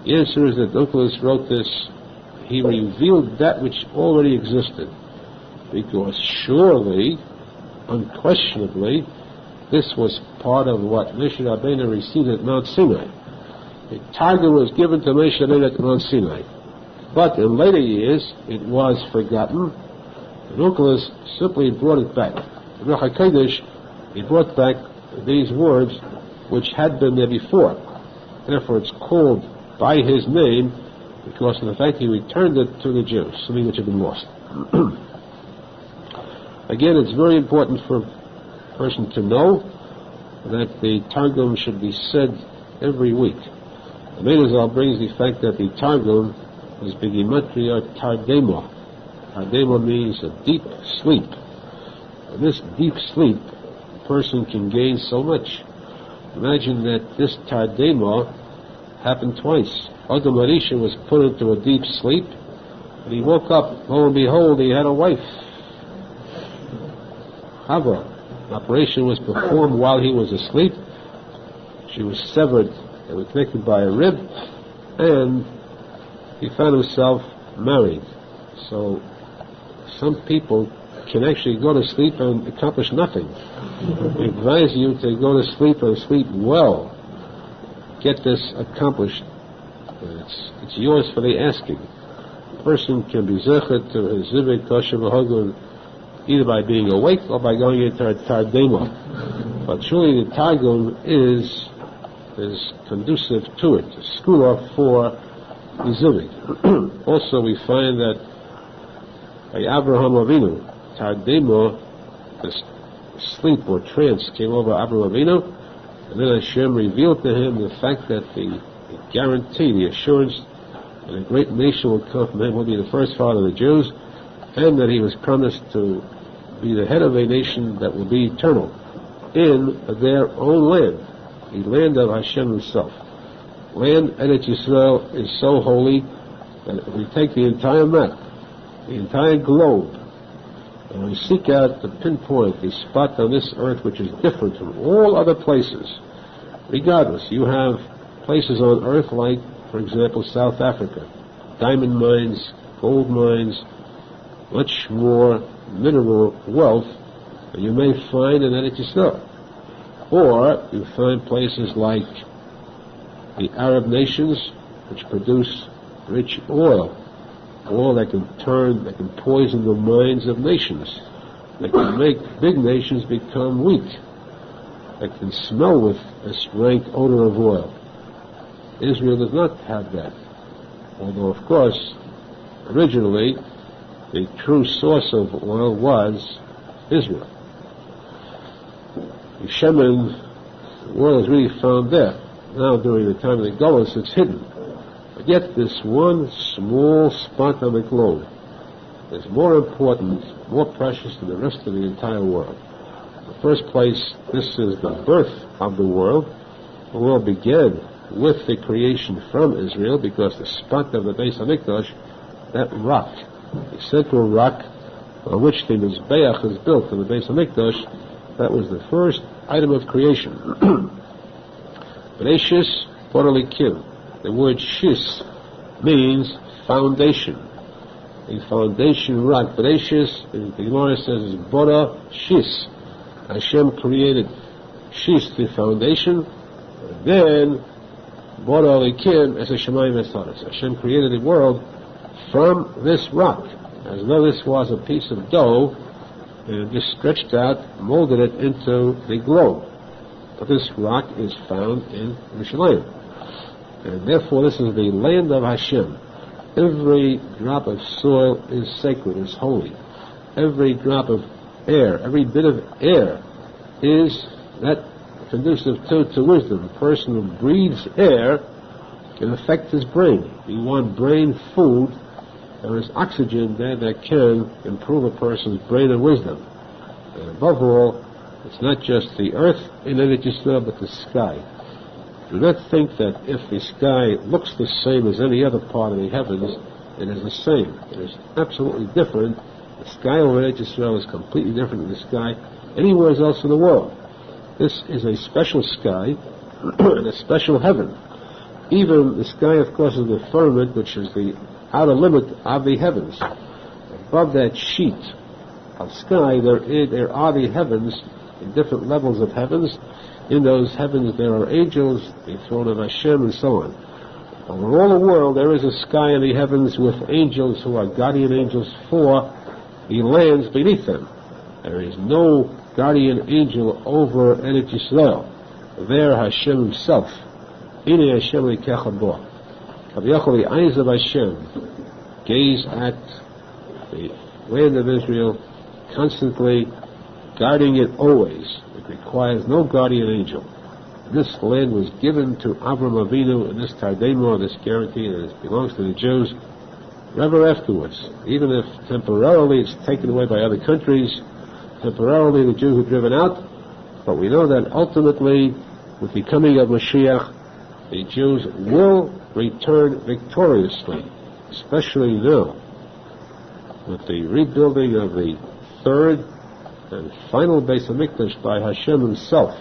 The answer is that Onkelos wrote this, he revealed that which already existed. Because surely, unquestionably, this was part of what Moshe Rabbeinu received at Mount Sinai. The Targum was given to Moshe Rabbeinu at Mount Sinai. But in later years, it was forgotten, and Onkelos simply brought it back. In Ruach HaKodesh, he brought back these words which had been there before. Therefore, it's called by his name because of the fact he returned it to the Jews, something which had been lost. Again, it's very important for a person to know that the Targum should be said every week. The Arizal brings the fact that the Targum is Begimatria Tardema. Tardema means a deep sleep. And this deep sleep, a person can gain so much. Imagine that this Tardema happened twice. Adam Arisha was put into a deep sleep, and he woke up, lo and behold, he had a wife. Chava. The operation was performed while he was asleep. She was severed, they were connected by a rib, and he found himself married. So some people can actually go to sleep and accomplish nothing. I advise you to go to sleep and sleep well. Get this accomplished. It's yours for the asking. A person can be zechet to his zivik kosher v'hogun either by being awake or by going into a tardema. But truly the Targum is is conducive to it, a skula for Izuvik. Also, we find that by Avraham Avinu, Tardemo, this sleep or trance came over Avraham Avinu, and then Hashem revealed to him the fact that the guarantee, the assurance that a great nation will come from him, will be the first father of the Jews, and that he was promised to be the head of a nation that will be eternal in their own land, the land of Hashem himself. Land Eretz Yisrael is so holy that if we take the entire map, the entire globe, and we seek out to pinpoint the spot on this earth which is different from all other places, regardless, you have places on earth like, for example, South Africa, diamond mines, gold mines, much more mineral wealth than you may find in Eretz Yisrael. Or you find places like the Arab nations, which produce rich oil that can poison the minds of nations, that can make big nations become weak, that can smell with a rank odor of oil. Israel does not have that, although of course originally the true source of oil was Israel. The Shemen, the oil is really found there. Now during the time of the Golos it's hidden. But yet this one small spot on the globe is more important, more precious than the rest of the entire world. In the first place, this is the birth of the world. The world began with the creation from Israel, because the spot of the Beis HaMikdash, that rock, the central rock on which the Mizbeach is built in the Beis HaMikdash, that was the first item of creation. Bereshis Borali Kim. The word shis means foundation. A foundation rock. Bereshis, the Gemara says, is Bora Shis. Hashem created shis, the foundation, and then Bora Likim as a Shemayim Esaris. Hashem created the world from this rock, as though this was a piece of dough, and just stretched out, molded it into the globe. But this rock is found in Yerushalmi, and therefore this is the land of Hashem. Every drop of soil is sacred, is holy. Every drop of air, every bit of air is that conducive to wisdom. A person who breathes air can affect his brain. If you want brain food, there is oxygen there that can improve a person's brain and wisdom. And above all, it's not just the earth in Eretz Yisrael, but the sky. Do not think that if the sky looks the same as any other part of the heavens, it is the same. It is absolutely different. The sky over Eretz Yisrael is completely different from the sky anywhere else in the world. This is a special sky and a special heaven. Even the sky, of course, is the firmament, which is the outer limit of the heavens. Above that sheet of sky, there are the heavens, in different levels of heavens. In those heavens there are angels, the throne of Hashem, and so on. Over all the world there is a sky in the heavens with angels who are guardian angels for the lands beneath them. There is no guardian angel over Eretz Yisrael. There Hashem himself. Ine Hashem lekechabo. Kaviyachol, the eyes of Hashem gaze at the land of Israel, constantly guarding it always. It requires no guardian angel. This land was given to Avraham Avinu, and this Tardemo, this guarantee, that it belongs to the Jews ever afterwards. Even if temporarily it's taken away by other countries, temporarily the Jews are driven out, but we know that ultimately, with the coming of Mashiach, the Jews will return victoriously, especially now, with the rebuilding of the third and final Beis HaMikdash by Hashem himself.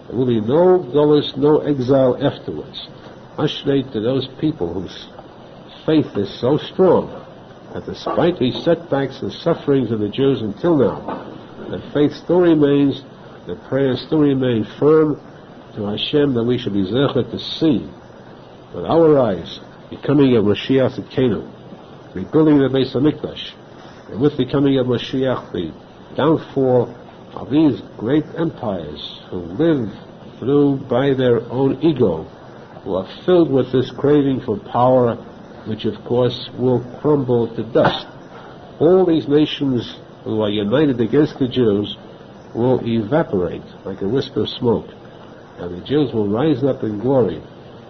There will be no Golos, no exile afterwards. Ashrei to those people whose faith is so strong that despite the setbacks and sufferings of the Jews until now, the faith still remains, the prayers still remain firm to Hashem, that we should be zeichet to see with our eyes the coming of Mashiach Tzidkenu, rebuilding the Beis HaMikdash, and with the coming of Mashiach, the downfall of these great empires who live by their own ego, who are filled with this craving for power, which of course will crumble to dust. All these nations who are united against the Jews will evaporate like a wisp of smoke, and the Jews will rise up in glory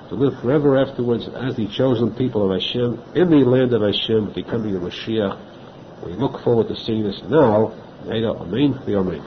to live forever afterwards as the chosen people of Hashem in the land of Hashem, becoming the Mashiach. We look forward to seeing this now. Amen. Amen.